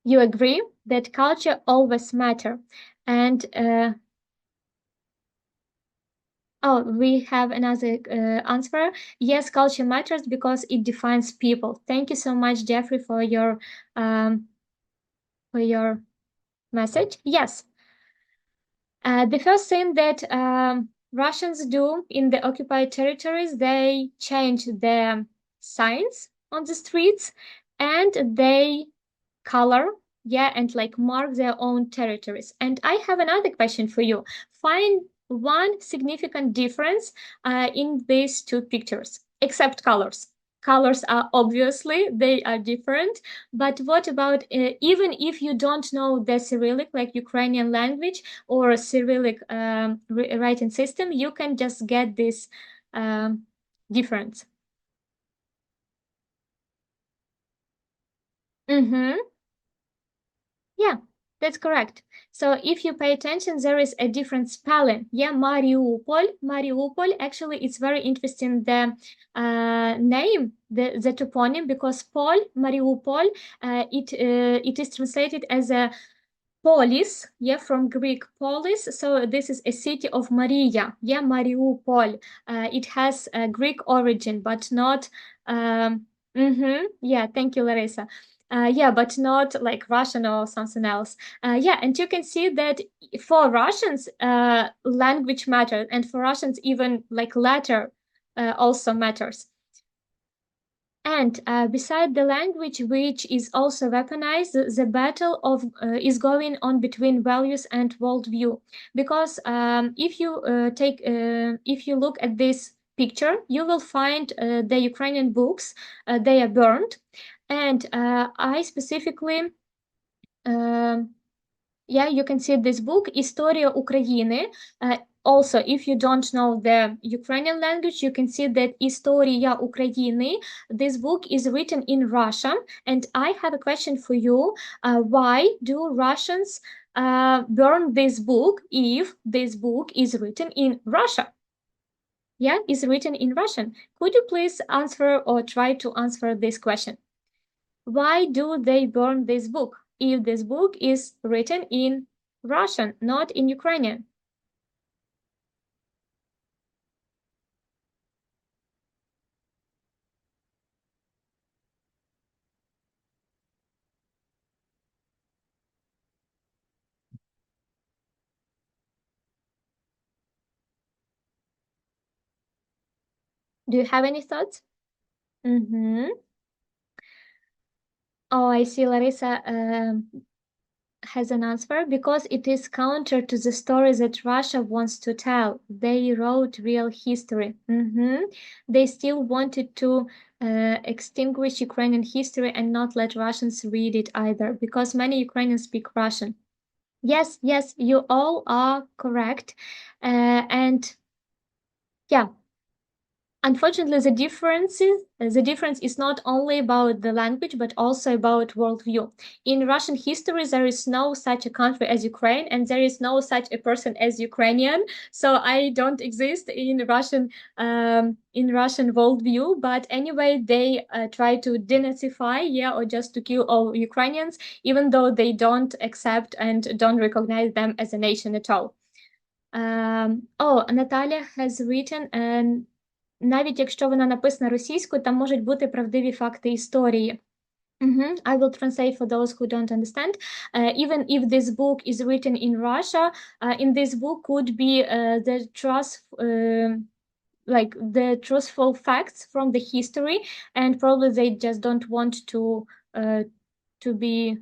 Speaker 1: agree that culture always matter. And oh, we have another answer. Yes, culture matters because it defines people. Thank you so much, Jeffrey, um, for your message. Yes, the first thing that Russians do in the occupied territories, they change the signs on the streets and they color, yeah, and like mark their own territories. And I have another question for you. Find one significant difference in these two pictures, except colors. Colors are obviously they are different, but what about even if you don't know the Cyrillic, like Ukrainian language or Cyrillic writing system, you can just get this difference. Mm-hmm. Yeah, that's correct. So if you pay attention, there is a different spelling. Yeah, Mariupol. Actually, it's very interesting the name, the toponym, because Mariupol, it is translated as a polis, yeah, from Greek polis. So this is a city of Maria, yeah, Mariupol. It has a Greek origin, but not. Yeah, thank you, Larissa. Yeah, but not like Russian or something else. Yeah, and you can see that for Russians, language matters, and for Russians, even like letter also matters. And beside the language, which is also weaponized, the battle is going on between values and worldview. Because if you look at this picture, you will find the Ukrainian books. They are burned, and I specifically. um yeah, you can see this book, История України. Also, if you don't know the Ukrainian language, you can see that История України, this book is written in Russian. And I have a question for you. Why do Russians burn this book if this book is written in Russia? Yeah, is written in Russian. Could you please answer or try to answer this question? Why do they burn this book if this book is written in Russian, not in Ukrainian? Do you have any thoughts? Mm-hmm. Oh, I see Larissa has an answer because it is counter to the story that Russia wants to tell. They wrote real history. Mm-hmm. They still wanted to extinguish Ukrainian history and not let Russians read it either because many Ukrainians speak Russian. Yes, yes, you all are correct. And yeah, unfortunately, the difference is not only about the language, but also about worldview. In Russian history, there is no such a country as Ukraine, and there is no such a person as Ukrainian. So I don't exist in Russian worldview. But anyway, they try to denazify, yeah, or just to kill all Ukrainians, even though they don't accept and don't recognize them as a nation at all. Oh, Natalia has written an навіть якщо вона написана російською, там можуть бути правдиві факти історії. I will translate for those who don't understand. Even if this book is written in Russia, in this book could be like the truthful facts from the history, and probably they just don't want to be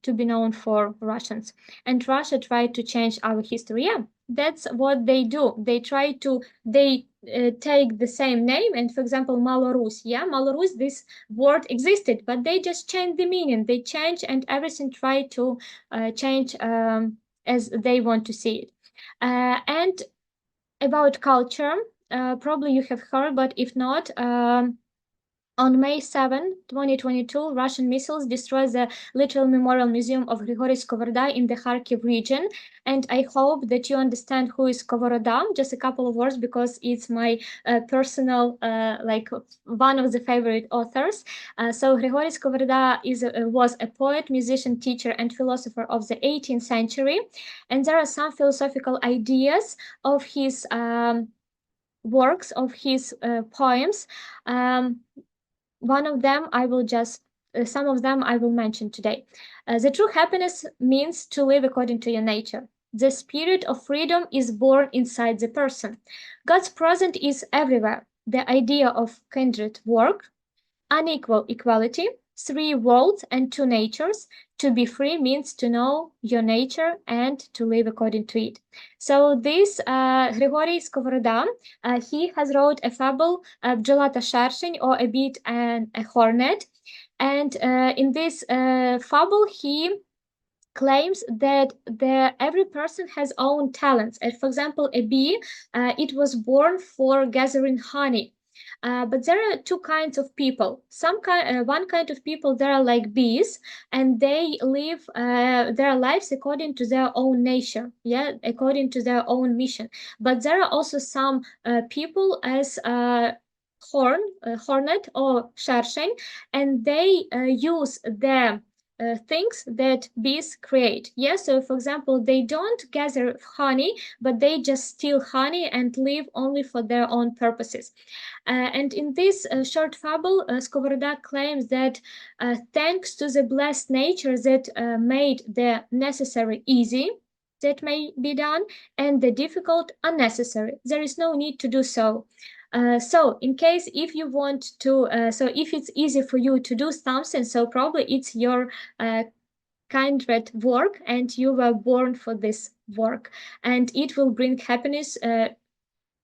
Speaker 1: to be known for Russians. And Russia tried to change our history. Yeah, that's what they do. They take the same name, and for example, Malorus, yeah, Malorus, this word existed, but they just changed the meaning. They change and everything try to change as they want to see it. And about culture, probably you have heard, but if not, on May 7, 2022, Russian missiles destroyed the literal memorial museum of Grigory Skovoroda in the Kharkiv region. And I hope that you understand who is Skovoroda. Just a couple of words because it's my personal, like one of the favorite authors. So Grigory Skovoroda was a poet, musician, teacher, and philosopher of the 18th century. And there are some philosophical ideas of his works, of his poems. One of them I will just, some of them I will mention today. The true happiness means to live according to your nature. The spirit of freedom is born inside the person. God's presence is everywhere. The idea of kindred work, unequal equality, three worlds and two natures. To be free means to know your nature and to live according to it. So this Grigory Skovoroda, he has wrote a fable, Bджолата Шершень, or a bee and a hornet. And in this fable, he claims that every person has own talents. And for example, a bee, it was born for gathering honey. But there are two kinds of people. One kind of people, they are like bees, and they live their lives according to their own nature, yeah, according to their own mission. But there are also some people as hornet or шершень, and they use their things that bees create. Yeah, so for example, they don't gather honey, but they just steal honey and live only for their own purposes. And in this short fable, Skovoroda claims that thanks to the blessed nature that made the necessary easy, that may be done, and the difficult unnecessary. There is no need to do so. So in case if you want to, so if it's easy for you to do something, so probably it's your kindred work and you were born for this work, and it will bring happiness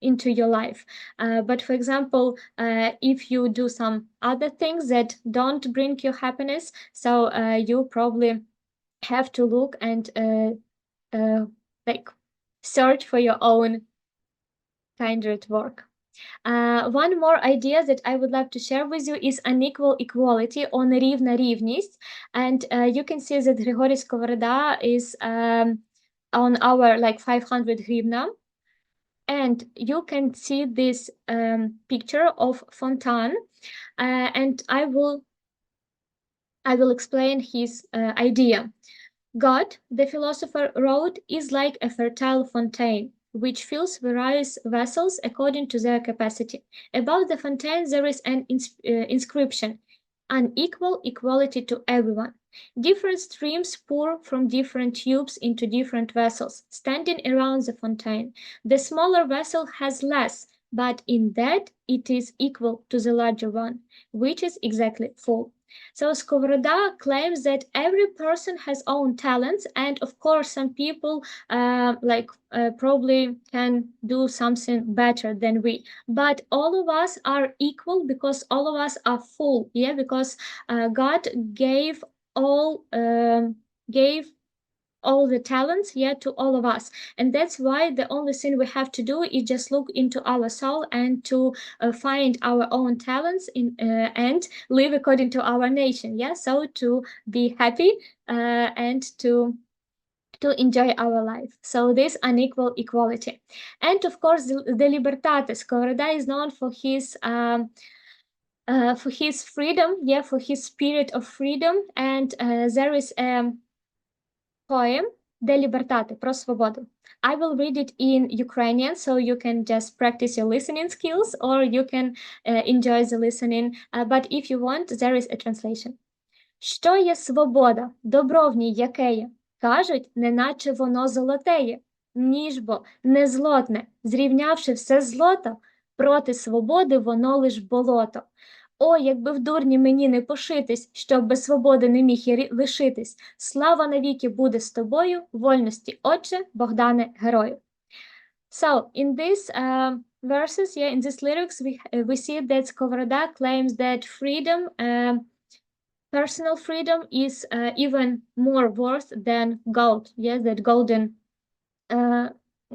Speaker 1: into your life. But for example, if you do some other things that don't bring you happiness, so you probably have to look and like search for your own kindred work. One more idea that I would like to share with you is unequal equality, on рівна рівність. And you can see that Grigory Skovoroda is on our like 500 hryvnia. And you can see this picture of fountain, and I will explain his idea. God, the philosopher wrote, is like a fertile fountain, which fills various vessels according to their capacity. Above the fountain there is an inscription, unequal equality to everyone. Different streams pour from different tubes into different vessels, standing around the fountain. The smaller vessel has less, but in that it is equal to the larger one, which is exactly full. So Skovoroda claims that every person has own talents, and of course some people probably can do something better than we. But all of us are equal because all of us are full, yeah, because God gave all the talents, yeah, to all of us. And that's why the only thing we have to do is just look into our soul and to find our own talents and live according to our nation, yeah, so to be happy and to enjoy our life. So this unequal equality. And of course the libertate. Skovoroda is known for his freedom, yeah, for his spirit of freedom. And there is a poem De libertate, про свободу. I will read it in Ukrainian, so you can just practice your listening skills, or you can enjoy the listening. But if you want, there is a translation. Що є свобода, добро в ній якеє? Кажуть, неначе воно золотеє. Ніж бо не злотне, зрівнявши все злото, проти свободи воно лиш болото. О, якби в дурні мені не пошитись, щоб без свободи не міг я лишитись. Слава навіки буде з тобою, вольності, Отче, Богдане, герою. So, in this verses, in these lyrics, we see that Skovoroda claims that freedom, personal freedom, is even more worth than gold. Yes, that uh,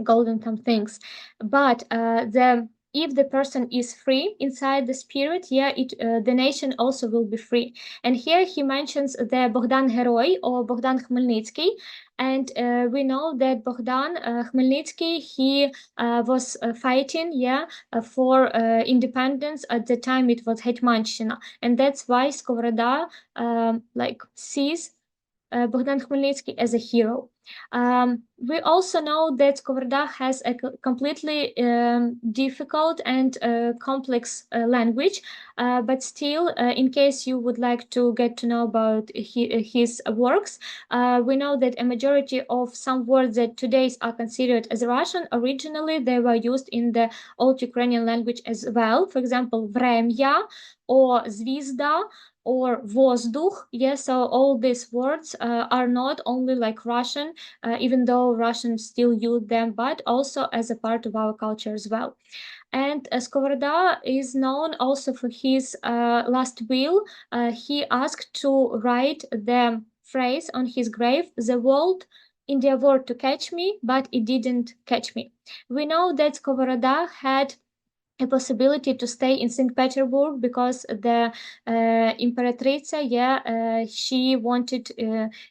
Speaker 1: golden some things, but if the person is free inside the spirit, the nation also will be free. And here he mentions the Bogdan Heroi or Bogdan Khmelnytsky, and we know that Bogdan Khmelnytsky, he was fighting for independence. At the time it was Hetmanshchina, and that's why Skovoroda sees Bogdan Khmelnytsky as a hero. We also know that Skovoroda has a completely difficult and complex language, but still, in case you would like to get to know about his works, we know that a majority of some words that today are considered as Russian, originally they were used in the old Ukrainian language as well. For example, vremya or zvizda or vozdukh. Yes, so all these words are not only like Russian, even though Russians still use them, but also as a part of our culture as well. And Skovoroda is known also for his last will. He asked to write the phrase on his grave, "The world endeavored to catch me, but it didn't catch me." We know that Skovoroda had a possibility to stay in St. Petersburg because the Imperatrica, she wanted,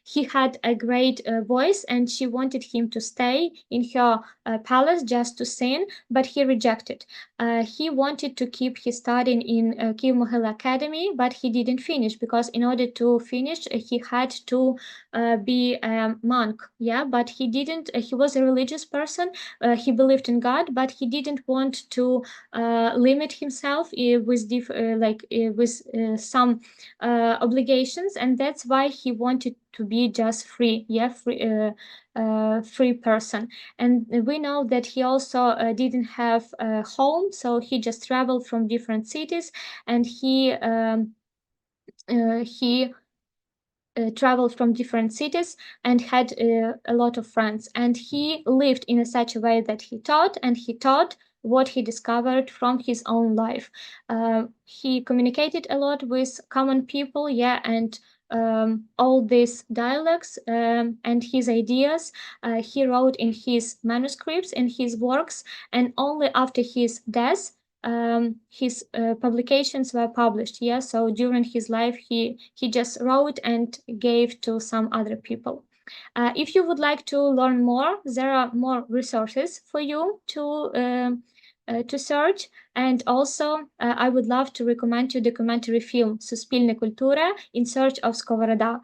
Speaker 1: he had a great voice and she wanted him to stay in her palace just to sing, but he rejected. He wanted to keep his studying in Kiev Mohyla Academy, but he didn't finish because in order to finish, he had to be a monk, but he didn't, he was a religious person, he believed in God, but he didn't want to limit himself with some obligations, and that's why he wanted to be just free, free person. And we know that he also didn't have a home, so he just traveled from different cities, and he traveled from different cities and had a lot of friends. And he lived in such a way that he taught what he discovered from his own life. He communicated a lot with common people, and all these dialects and his ideas he wrote in his manuscripts and his works, and only after his death his publications were published. So during his life he just wrote and gave to some other people. If you would like to learn more, there are more resources for you to search. And also, I would love to recommend you documentary film Suspilne Kultura in Search of Skovoroda.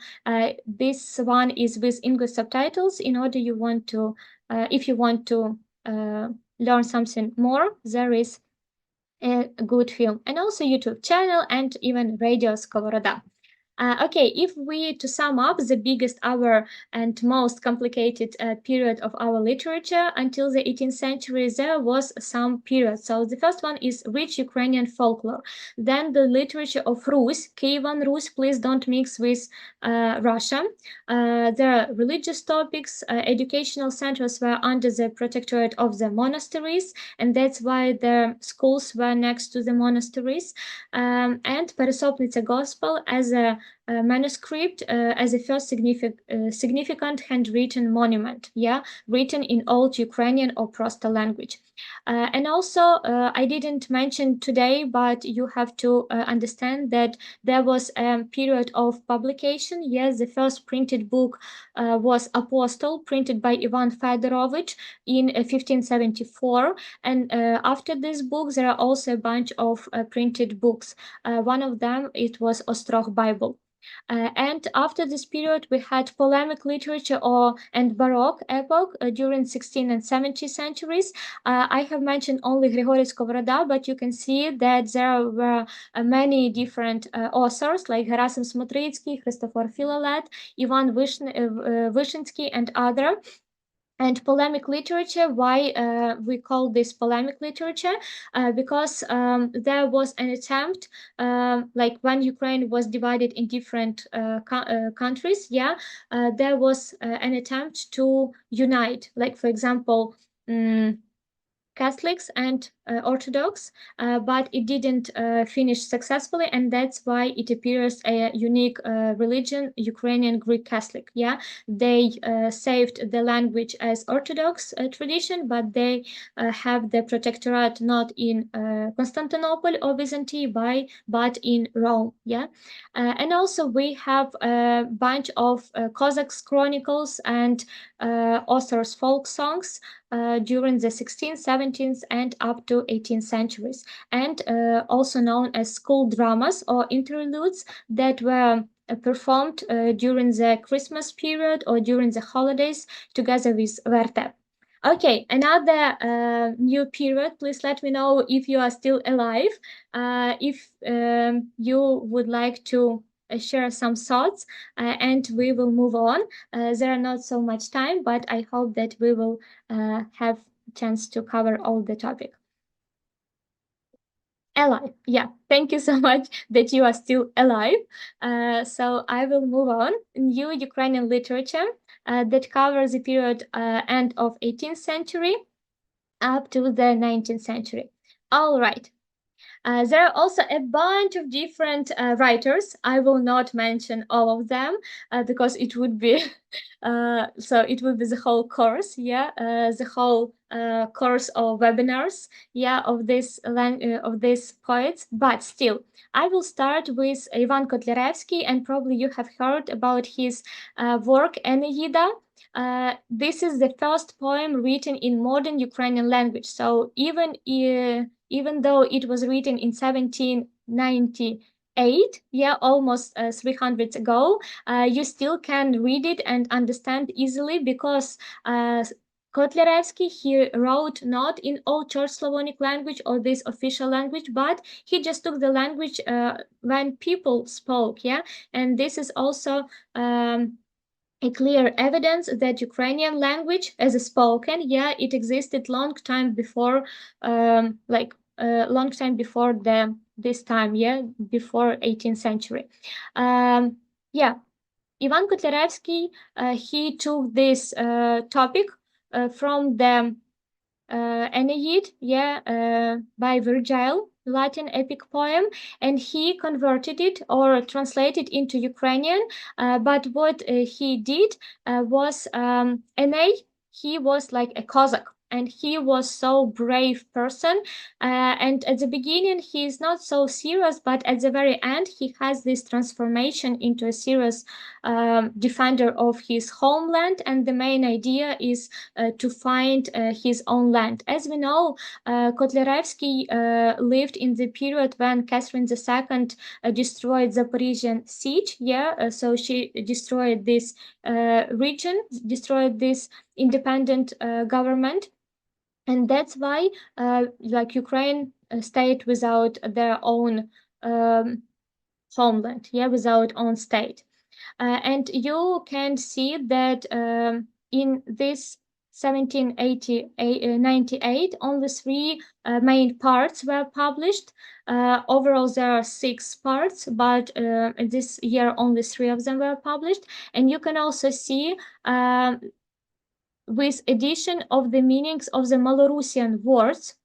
Speaker 1: This one is with English subtitles. In order you want to, if you want to learn something more, there is a good film, and also YouTube channel and even Radio Skovoroda. Okay, if we to sum up the biggest hour and most complicated period of our literature until the 18th century, there was some period. So the first one is rich Ukrainian folklore. Then the literature of Rus, Kievan Rus, please don't mix with Russia. There are religious topics. Educational centers were under the protectorate of the monasteries, and that's why the schools were next to the monasteries. And Peresopnica Gospel as a manuscript as a first significant handwritten monument, written in Old Ukrainian or Prosto language. And also, I didn't mention today, but you have to understand that there was a period of publication. Yes, the first printed book was Apostle, printed by Ivan Fedorovich in 1574. And after this book, there are also a bunch of printed books. One of them, it was Ostromyr Bible. And after this period, we had polemic literature and Baroque epoch during 16th and 17th centuries. I have mentioned only Grigory Skovoroda, but you can see that there were many different authors like Gerasim Smotritsky, Christopher Filolet, Ivan Vyshinsky, and other. And polemic literature, why we call this polemic literature? Because there was an attempt, like when Ukraine was divided in different countries, there was an attempt to unite, like for example, Catholics and Orthodox, but it didn't finish successfully, and that's why it appears a unique religion, Ukrainian Greek Catholic. Yeah, they saved the language as Orthodox tradition, but they have the protectorate not in Constantinople or Byzantium, but in Rome. Yeah, and also we have a bunch of Cossacks chronicles and authors' folk songs during the 16th, 17th, and up to 18th centuries, and also known as school dramas or interludes that were performed during the Christmas period or during the holidays together with Vertep. Okay, another new period. Please let me know if you are still alive. If you would like to share some thoughts, and we will move on. There are not so much time, but I hope that we will have a chance to cover all the topic. Alive, yeah. Thank you so much that you are still alive. So I will move on. New Ukrainian literature that covers the period end of 18th century up to the 19th century. All right. There are also a bunch of different writers. I will not mention all of them because it would be so it would be the whole course, yeah, the whole course of webinars, yeah, of these poets. But still, I will start with Ivan Kotlяревский, and probably you have heard about his work Eneida. This is the first poem written in modern Ukrainian language. So even though it was written in 1798, yeah, almost 300 ago, you still can read it and understand easily because Kotlяревский, he wrote not in Old Church Slavonic language or this official language, but he just took the language when people spoke, yeah, and this is also a clear evidence that Ukrainian language as a spoken, yeah, it existed long time before, long time before this time, yeah, before 18th century. Yeah, Ivan Kotlяревский, he took this topic from the Aeneid, yeah, by Virgil, Latin epic poem, and he converted it or translated into Ukrainian. But what he did was Aeneid, he was like a Cossack. And he was so brave person. And at the beginning, he is not so serious, but at the very end, he has this transformation into a serious defender of his homeland. And the main idea is to find his own land. As we know, Kotlяревский lived in the period when Catherine II destroyed Zaporizhian siege. Yeah, so she destroyed this region, destroyed this independent government, and that's why, like Ukraine, stayed without their own homeland. Yeah, without own state. And you can see that in this 1798, only three main parts were published. Overall, there are 6 parts, but this year only 3 of them were published. And you can also see with addition of the meanings of the Malorussian words.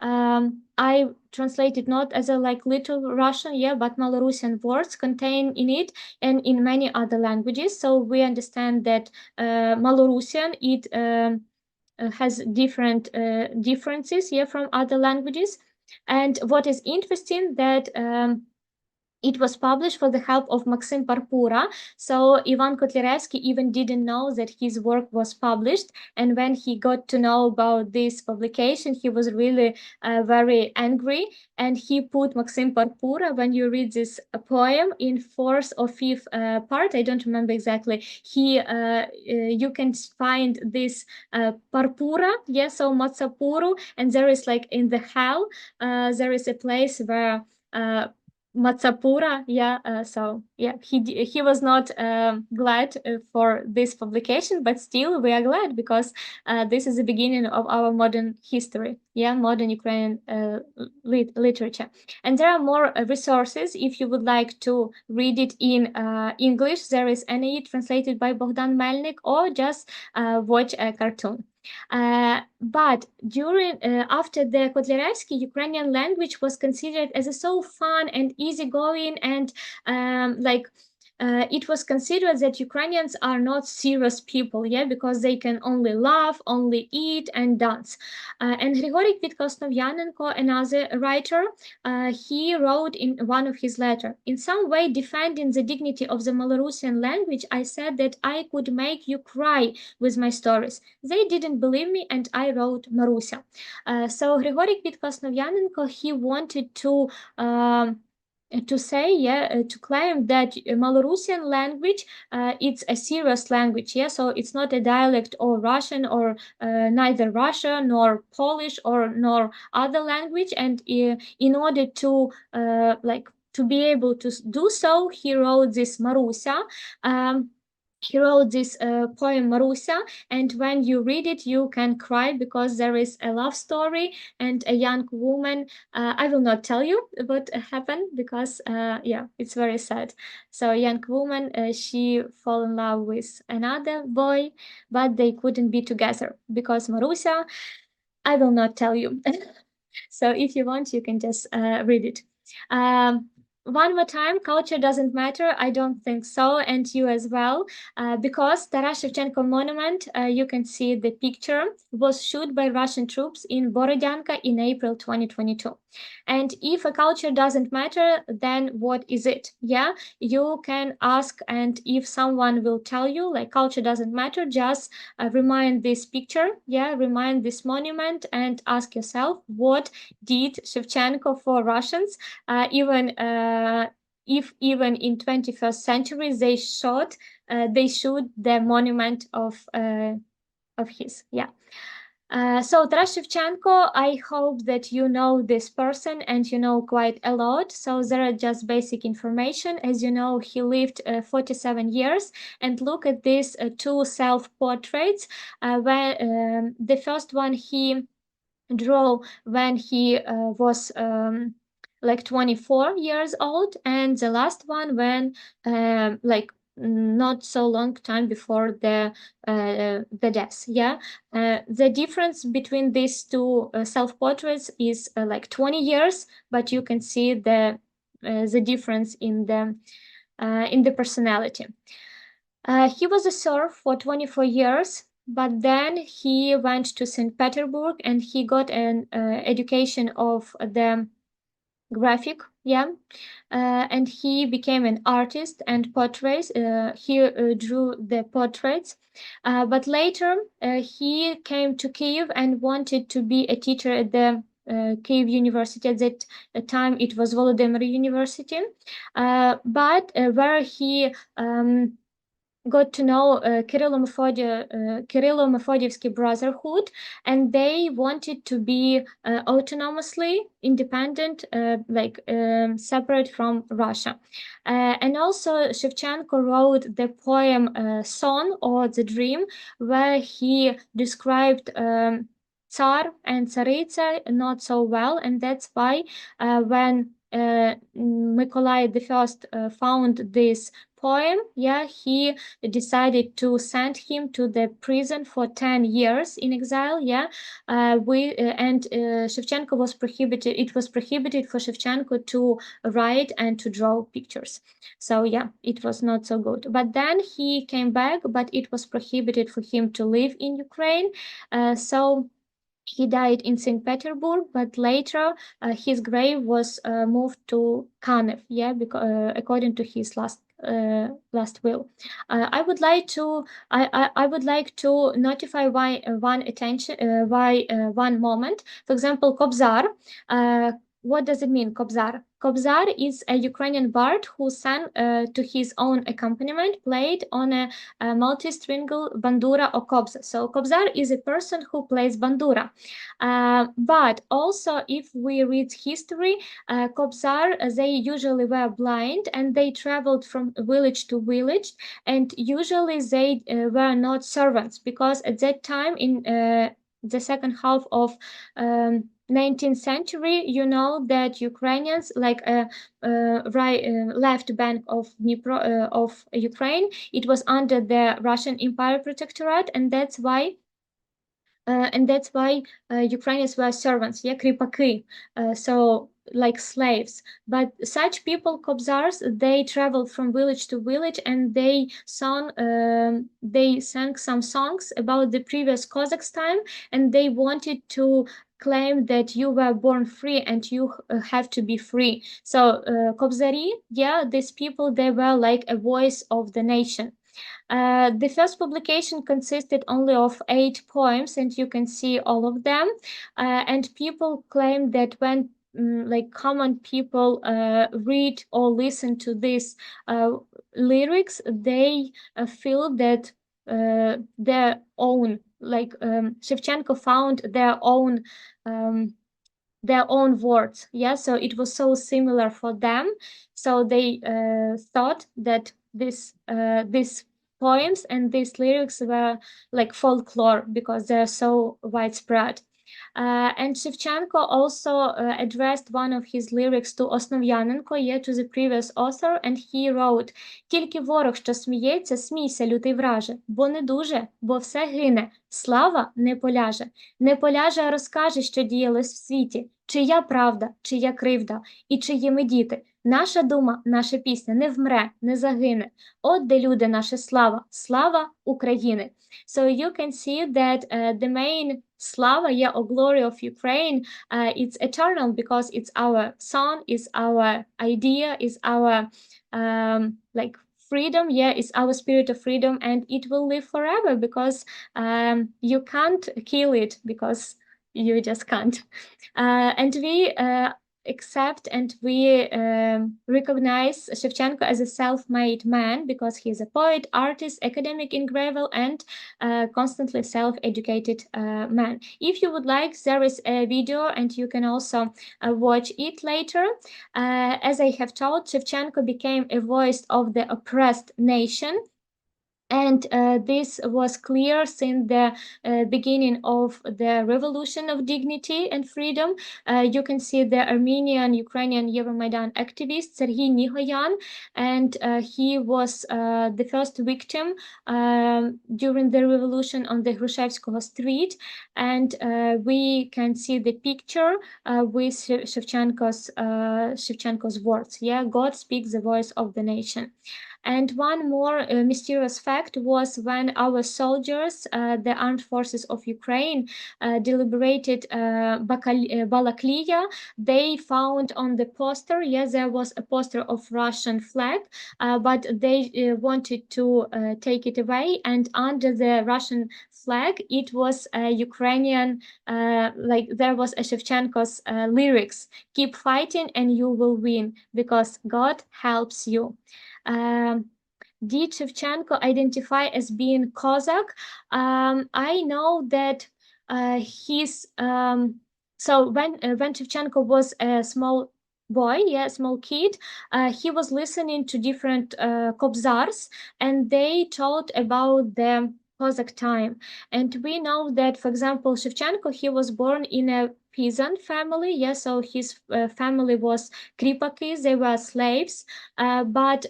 Speaker 1: I translated not as a like little Russian, yeah, but Malorussian words contained in it and in many other languages. So we understand that Malorussian, it has different differences, yeah, from other languages. And what is interesting that it was published for the help of Maxim Parpura. So Ivan Kotlяревский even didn't know that his work was published. And when he got to know about this publication, he was really very angry. And he put Maxim Parpura, when you read this poem, in 4th or 5th part, I don't remember exactly, you can find this Parpura, yes, so Matsapuru, and there is like in the hell, there is a place where Matsapura, yeah. So yeah, he was not glad for this publication, but still we are glad because this is the beginning of our modern history, yeah, modern Ukrainian literature. And there are more resources if you would like to read it in English. There is Aeneid translated by Bogdan Melnik, or just watch a cartoon. But after the Kotlyarevsky, Ukrainian language was considered as a so fun and easygoing, and it was considered that Ukrainians are not serious people, yeah, because they can only laugh, only eat and dance. And Grigory Kvitkosnovyanenko, another writer, he wrote in one of his letters, in some way defending the dignity of the Belarusian language, I said that I could make you cry with my stories. They didn't believe me, and I wrote Marusia. So Grigory Kvitkosnovyanenko, he wanted to say, to claim that Belarusian language, it's a serious language, yeah, so it's not a dialect or Russian or neither Russian nor Polish or nor other language, and in order to to be able to do so, he wrote this Marusia. He wrote this poem Marusia, and when you read it, you can cry because there is a love story and a young woman. I will not tell you what happened because, yeah, it's very sad. So a young woman, she fell in love with another boy, but they couldn't be together because Marusia, I will not tell you. So if you want, you can just read it. One more time, culture doesn't matter. I don't think so, and you as well, because Taras Shevchenko monument, you can see the picture, was shot by Russian troops in Borodyanka in April 2022. And if a culture doesn't matter, then what is it? Yeah, you can ask, and if someone will tell you, like, culture doesn't matter, just remind this picture, yeah, remind this monument, and ask yourself, what did Shevchenko for Russians? If even in 21st century they shoot the monument of his, yeah. So Taras Shevchenko, I hope that you know this person and you know quite a lot. So there are just basic information. As you know, he lived 47 years. And look at these two self-portraits. Where the first one he drew when he was like 24 years old, and the last one when not so long time before the death, yeah. The difference between these two self-portraits is like 20 years, but you can see the difference in the personality. He was a serf for 24 years, but then he went to St. Petersburg and he got an education of the graphic, yeah, and he became an artist and portraits. He drew the portraits, but later he came to Kiev and wanted to be a teacher at the Kiev University. At that time, it was Volodymyr University, but where he got to know Kirillo-Methodievsky Brotherhood, and they wanted to be autonomously independent, separate from Russia. And also Shevchenko wrote the poem Son, or The Dream, where he described Tsar and Tsaritsa not so well, and that's why when Mykola I found this poem, yeah, he decided to send him to the prison for 10 years in exile, yeah. Shevchenko was prohibited, it was prohibited for Shevchenko to write and to draw pictures. So yeah, it was not so good. But then he came back, but it was prohibited for him to live in Ukraine. So he died in St. Petersburg, but later his grave was moved to Kanev, yeah, because according to his last will. I would like to notify why one moment. For example, Kobzar. What does it mean, Kobzar? Kobzar is a Ukrainian bard who sang to his own accompaniment, played on a multi-stringle bandura or kobza. So Kobzar is a person who plays bandura. But also, if we read history, Kobzar, they usually were blind and they traveled from village to village, and usually they were not servants, because at that time in the second half of 19th century, you know that Ukrainians, like left bank of Dnipro, of Ukraine, it was under the Russian Empire protectorate, and that's why and that's why Ukrainians were servants, yeah, kripaki, so like slaves. But such people, kobzars, they traveled from village to village, and they sang some songs about the previous Cossacks time, and they wanted to claim that you were born free and you have to be free. So kobzari, yeah, these people, they were like a voice of the nation. The first publication consisted only of 8 poems, and you can see all of them. And people claim that when like common people read or listen to these lyrics, they feel that their own, like Shevchenko found their own words. Yeah, so it was so similar for them. So they thought that these poems and these lyrics were like folklore because they're so widespread. And Shevchenko also addressed one of his lyrics to Основ'яненко, yeah, to the previous author, and he wrote: «Тільки ворог, що сміється, смійся, лютий враже, бо не дуже, бо все гине, слава не поляже. Не поляже, а розкаже, що діялось в світі, чия правда, чия кривда, і чиїми діти. Наша дума, наша пісня не вмре, не загине. От де люди, наша слава, слава України». So you can see that the main slava, yeah, or glory of Ukraine, it's eternal because it's our song, is our idea, is our like freedom, yeah, it's our spirit of freedom, and it will live forever because you can't kill it because you just can't. And we accept and we recognize Shevchenko as a self-made man because he's a poet, artist, academic engraver, and constantly self-educated man. If you would like, there is a video and you can also watch it later. As I have told, Shevchenko became a voice of the oppressed nation. And this was clear since the beginning of the revolution of dignity and freedom. You can see the Armenian Ukrainian Euromaidan activist Serhiy Nihoyan, and he was the first victim during the revolution on the Hrushevskoho street. And we can see the picture with Shevchenko's words. Yeah, God speaks the voice of the nation. And one more mysterious fact was when our soldiers, the armed forces of Ukraine, deliberated Balaklia, they found on the poster, yes, there was a poster of Russian flag, but they wanted to take it away, and under the Russian flag, it was a Ukrainian, like there was a Shevchenko's lyrics: "Keep fighting and you will win because God helps you." Did Shevchenko identify as being Cossack? I know that he's so when Shevchenko was a small boy, yeah, small kid, he was listening to different kobzars, and they told about the Cossack time. And we know that, for example, Shevchenko, he was born in a peasant family, yeah, so his family was kripakis, they were slaves, but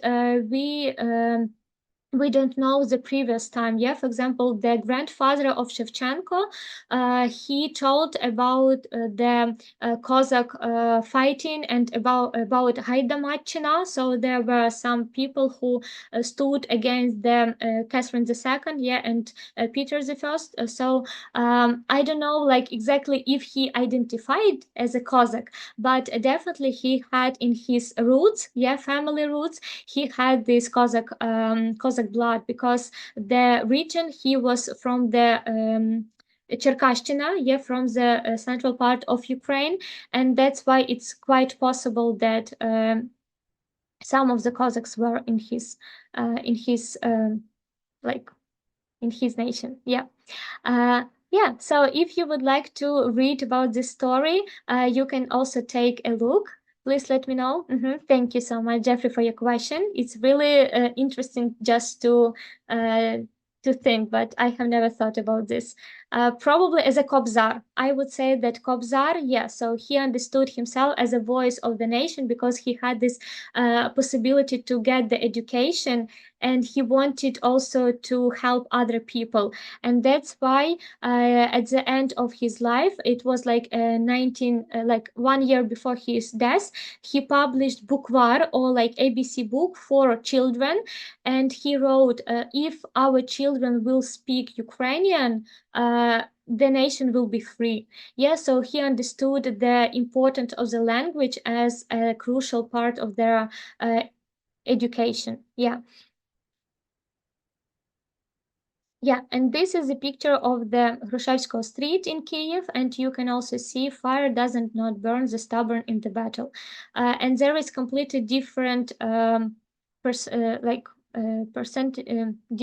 Speaker 1: we don't know the previous time. Yeah, for example, the grandfather of Shevchenko, he told about the Cossack fighting and about Haidamachina. So there were some people who stood against the Catherine II, yeah, and Peter I. So I don't know, like exactly if he identified as a Cossack, but definitely he had in his roots, yeah, family roots, he had this Cossack blood because the region he was from the Cherkashchina, yeah, from the central part of Ukraine, and that's why it's quite possible that some of the Cossacks were in his like in his nation. Yeah. Yeah, so if you would like to read about this story, you can also take a look. Please let me know. Thank you so much, Jeffrey, for your question. It's really interesting just to think, but I have never thought about this. probably as a Kobzar. I would say that Kobzar, yeah, so he understood himself as a voice of the nation because he had this possibility to get the education, and he wanted also to help other people. And that's why at the end of his life, it was like 1 year before his death, he published Bukvar, or like ABC book for children. And he wrote, if our children will speak Ukrainian, the nation will be free. Yeah, so he understood the importance of the language as a crucial part of their education. Yeah. Yeah, and this is a picture of the Hrushevskoe street in Kiev, and you can also see fire doesn't not burn the stubborn in the battle. And there is completely different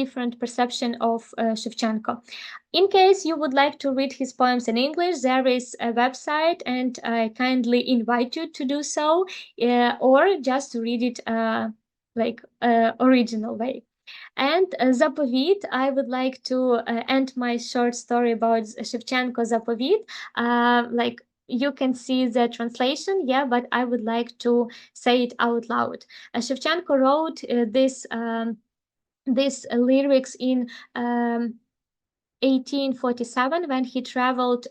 Speaker 1: different perception of Shevchenko. In case you would like to read his poems in English, there is a website, and I kindly invite you to do so, or just read it original way. And Zapovit, I would like to end my short story about Shevchenko Zapovit. You can see the translation, yeah, but I would like to say it out loud. Shevchenko wrote these lyrics in 1847 when he traveled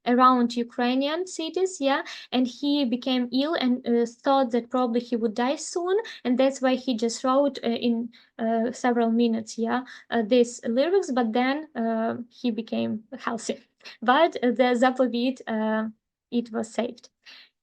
Speaker 1: around Ukrainian cities, yeah, and he became ill and thought that probably he would die soon, and that's why he just wrote in several minutes, yeah, these lyrics, but then he became healthy. But the Zapovit, it was saved.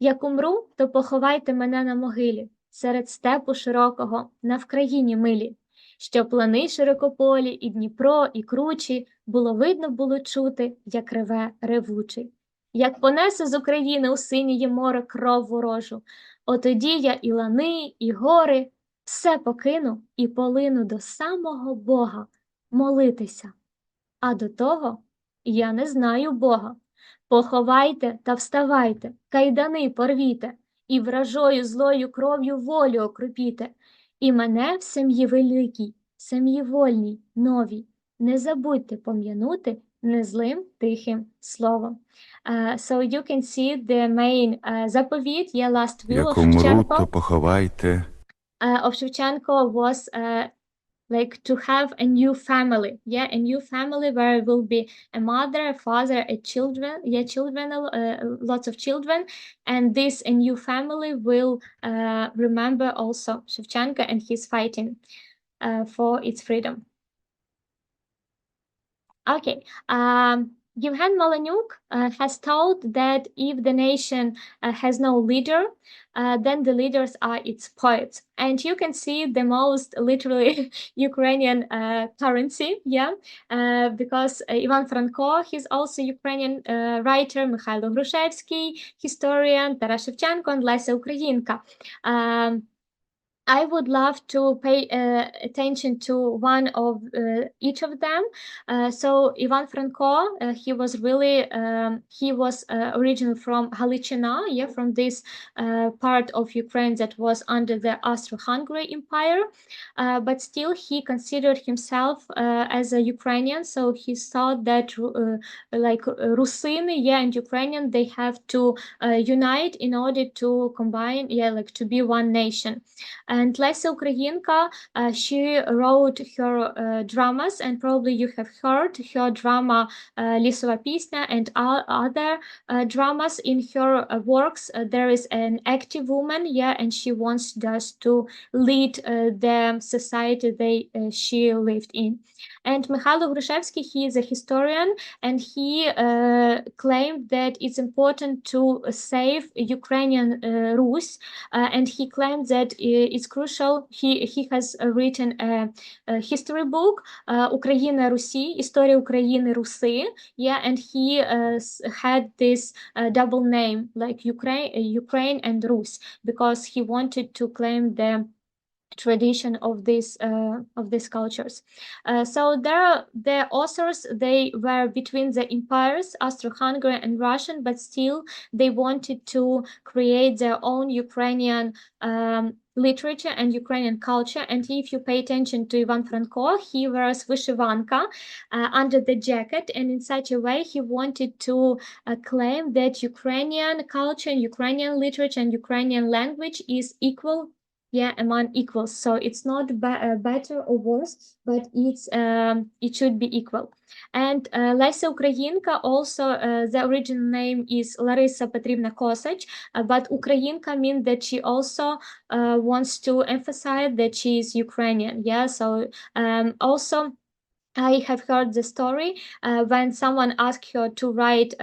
Speaker 1: Як умру, то поховайте мене на могилі, серед степу широкого, на Вкраїні милі, щоб плани широкополі, і Дніпро, і кручі, було чути, як реве ревучий. Як понесе з України у синіє море кров ворожу, отоді я і лани, і гори, все покину і полину до самого Бога молитися. А до того я не знаю Бога. Поховайте та вставайте, кайдани порвіте, і вражою злою кров'ю волю окропіте. І мене в сім'ї великій, сім'ї вольній, новій, не забудьте пом'янути незлим тихим словом. So you can see the main заповідь, yeah, last will of Shevchenko.
Speaker 2: То поховайте.
Speaker 1: Of Shevchenko was like to have a new family, yeah, a new family where will be a mother, a father, a children, yeah, children, lots of children, and this a new family will remember also Shevchenko and his fighting for its freedom. Okay, Yevhen Malanyuk has told that if the nation has no leader, then the leaders are its poets. And you can see the most literally Ukrainian currency, yeah, because Ivan Franko, he's also Ukrainian writer, Mikhailo Hrushevsky, historian, Taras Shevchenko, and Lesa Ukrainka. I would love to pay attention to one of each of them. So Ivan Franko, he was really, he was originally from Halichina, yeah, from this part of Ukraine that was under the Austro-Hungary Empire, but still he considered himself as a Ukrainian, so he thought that Rusin, yeah, and Ukrainian, they have to unite in order to combine, yeah, like to be one nation. And Lesa Ukrainka, she wrote her dramas, and probably you have heard her drama Lisova Pisnya and other dramas. In her works, there is an active woman, yeah, and she wants just to lead the society she lived in. And Mikhailo Hrushevsky, he is a historian, and he claimed that it's important to save Ukrainian Rus, and he claimed that it's crucial. He has written a history book, Україна Русі, Історія України Руси, yeah, and he had this double name, like Ukraine and Rus, because he wanted to claim the tradition of these cultures. So the authors, they were between the empires, Austro-Hungarian and Russian, but still they wanted to create their own Ukrainian literature and Ukrainian culture. And if you pay attention to Ivan Franko, he wears vyshivanka under the jacket, and in such a way he wanted to claim that Ukrainian culture, Ukrainian literature, and Ukrainian language is equal, among equals. So it's not better or worse, but it should be equal. And Lesa Ukrainka also, the original name is Larissa Petrivna Kosach, but Ukrainka means that she also wants to emphasize that she is Ukrainian. So also I have heard the story when someone asked her to write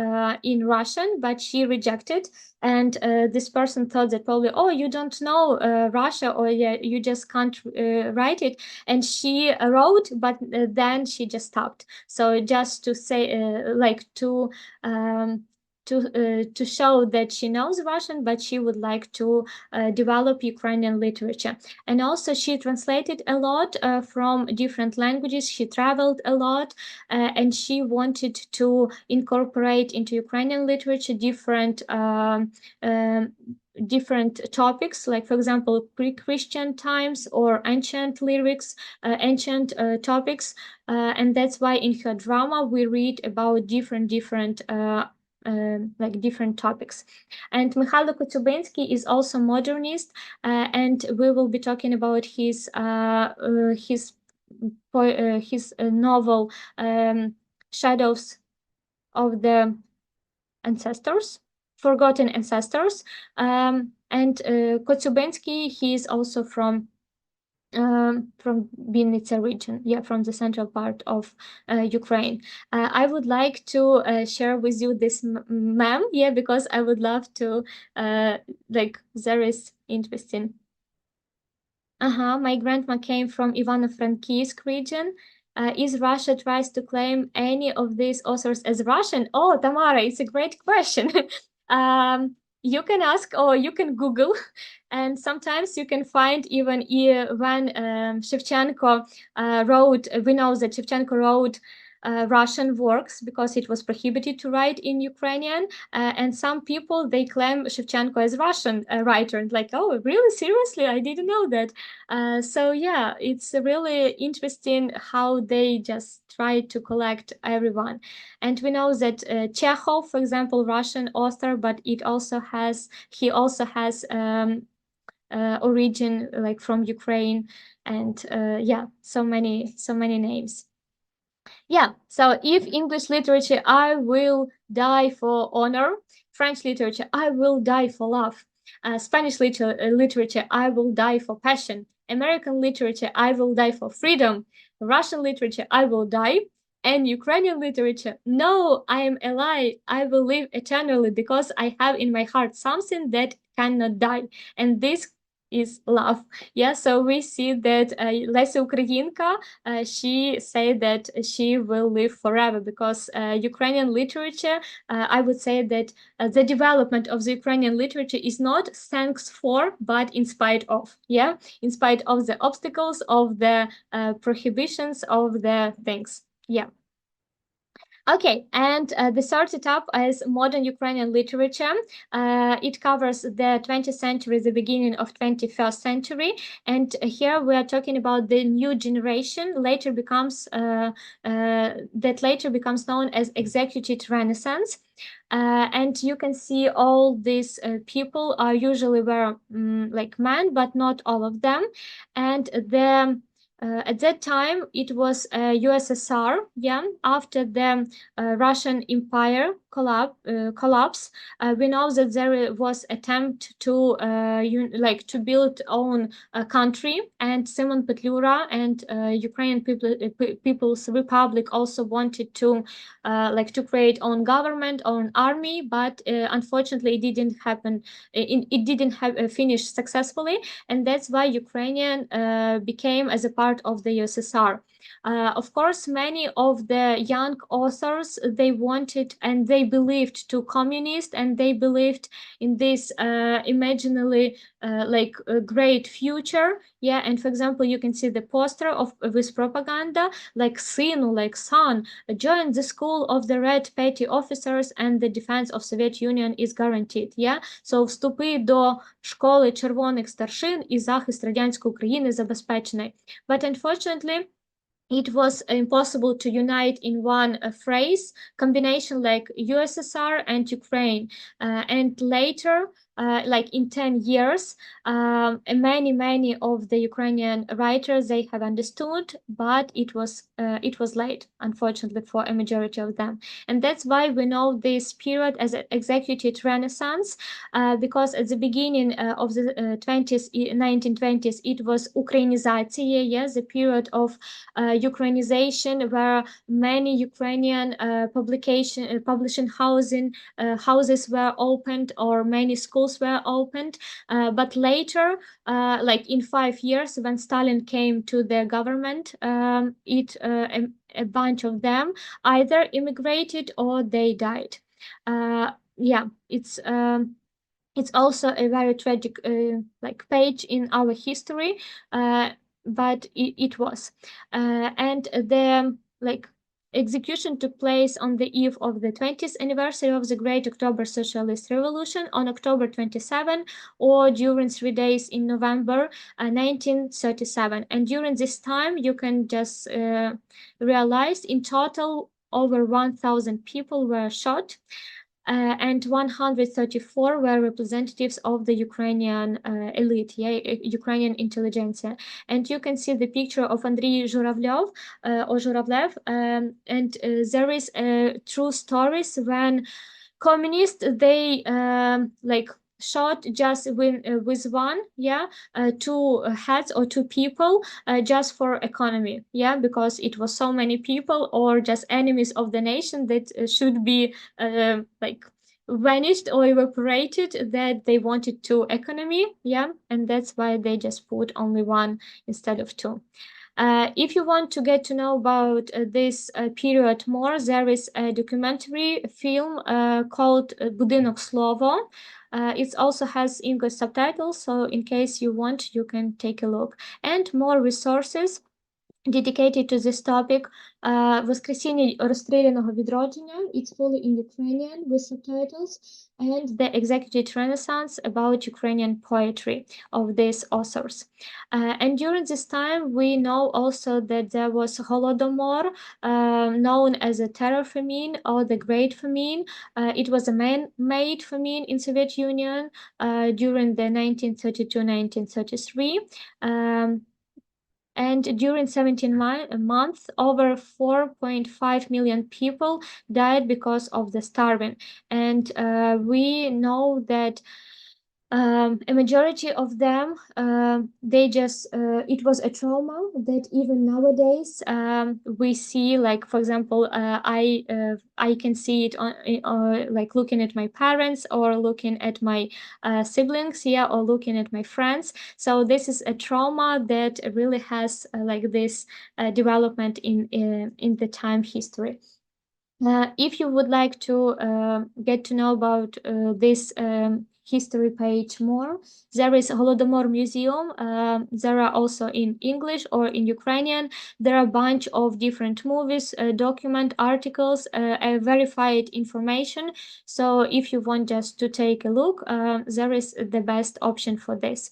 Speaker 1: in Russian, but she rejected. And this person thought that probably, oh, you don't know Russia, or you just can't write it. And she wrote, but then she just stopped. So just to say, to show that she knows Russian, but she would like to develop Ukrainian literature. And also she translated a lot from different languages. She traveled a lot, and she wanted to incorporate into Ukrainian literature different topics, like, for example, pre-Christian times or ancient lyrics, ancient topics. And that's why in her drama we read about different topics. And Mikhailo Kotyubinsky is also modernist, and we will be talking about his novel Shadows of the Ancestors, Forgotten Ancestors. And Kotyubinsky, he is also from Vinnytsia region, from the central part of Ukraine. I would like to share with you this meme, because I would love to, there is interesting. My grandma came from Ivano-Frankivsk region. Is Russia tries to claim any of these authors as Russian? Oh, Tamara, it's a great question. You can ask, or you can Google, and sometimes you can find even when Shevchenko wrote, we know that Shevchenko wrote Russian works because it was prohibited to write in Ukrainian, and some people, they claim Shevchenko as Russian writer, and like, oh, really, seriously, I didn't know that. So yeah, it's really interesting how they just try to collect everyone. And we know that Chekhov, for example, Russian author, but he also has origin like from Ukraine, and so many names. So if English literature, I will die for honor. French literature, I will die for love. Spanish literature, I will die for passion. American literature, I will die for freedom. Russian literature, I will die. And Ukrainian literature, no, I am alive. I will live eternally because I have in my heart something that cannot die. And this is love. So we see that Lesa Ukrainka, she said that she will live forever because Ukrainian literature, I would say that the development of the Ukrainian literature is not thanks for, but in spite of, in spite of the obstacles, of the prohibitions, of the things. Okay, and the third etap is modern Ukrainian literature. It covers the 20th century, the beginning of 21st century, and here we are talking about the new generation. Later becomes known as Executive Renaissance. And you can see all these people are usually were like men, but not all of them. And at that time, it was USSR. After the Russian Empire collapse, we know that there was attempt to build own country, and Simon Petlura and Ukrainian People's Republic also wanted to create own government, own army, but unfortunately, it didn't happen. It didn't finish successfully, and that's why Ukrainian became as a part of the USSR. Of course, many of the young authors, they wanted and they believed to communist, and they believed in this imaginary like a great future. Yeah, and for example, you can see the poster of with propaganda like Sinu, like son, join the school of the red petty officers and the defense of Soviet Union is guaranteed. Yeah, so вступи до школи червоних старшин і захист радянської України забезпечений. But unfortunately, it was impossible to unite in one phrase combination like USSR and Ukraine. And later, like in 10 years, many of the Ukrainian writers, they have understood, but it was late, unfortunately, for a majority of them. And that's why we know this period as an executed renaissance, because at the beginning of the 1920s, it was Ukrainizatsiya, yes, the period of Ukrainization, where many Ukrainian publishing houses were opened, or many schools were opened. But later, like in 5 years, when Stalin came to the government, a bunch of them either immigrated or they died. Yeah, it's also a very tragic like page in our history, but it was. And the like execution took place on the eve of the 20th anniversary of the Great October Socialist Revolution on October 27, or during 3 days in November 1937. And during this time, you can just realize in total over 1,000 people were shot. And 134 were representatives of the Ukrainian elite, yeah, Ukrainian intelligentsia. And you can see the picture of Andriy Zhuravlev, or Zhuravlev, and there is true stories when communists, they like shot just with one, yeah, two heads or two people, just for economy, yeah, because it was so many people or just enemies of the nation that should be like vanished or evaporated, that they wanted to economy, yeah, and that's why they just put only one instead of two. If you want to get to know about this period more, there is a documentary film called Budynok Slovo. It also has English subtitles, so in case you want, you can take a look. And more resources dedicated to this topic. Воскресіння розстріляного відродження, it's fully in Ukrainian with subtitles, and the executed renaissance about Ukrainian poetry of these authors. And during this time, we know also that there was Holodomor, known as a terror famine or the Great Famine. It was a man-made famine in Soviet Union during the 1932-1933. And during 17 months, over 4.5 million people died because of the starving. And we know that a majority of them, they just, it was a trauma that even nowadays we see, like, for example, I can see it on, like looking at my parents or looking at my siblings, yeah, or looking at my friends. So this is a trauma that really has like this development in the time history. If you would like to get to know about this history page more, there is Holodomor Museum. There are also in English or in Ukrainian. There are a bunch of different movies, document articles, verified information. So if you want just to take a look, there is the best option for this.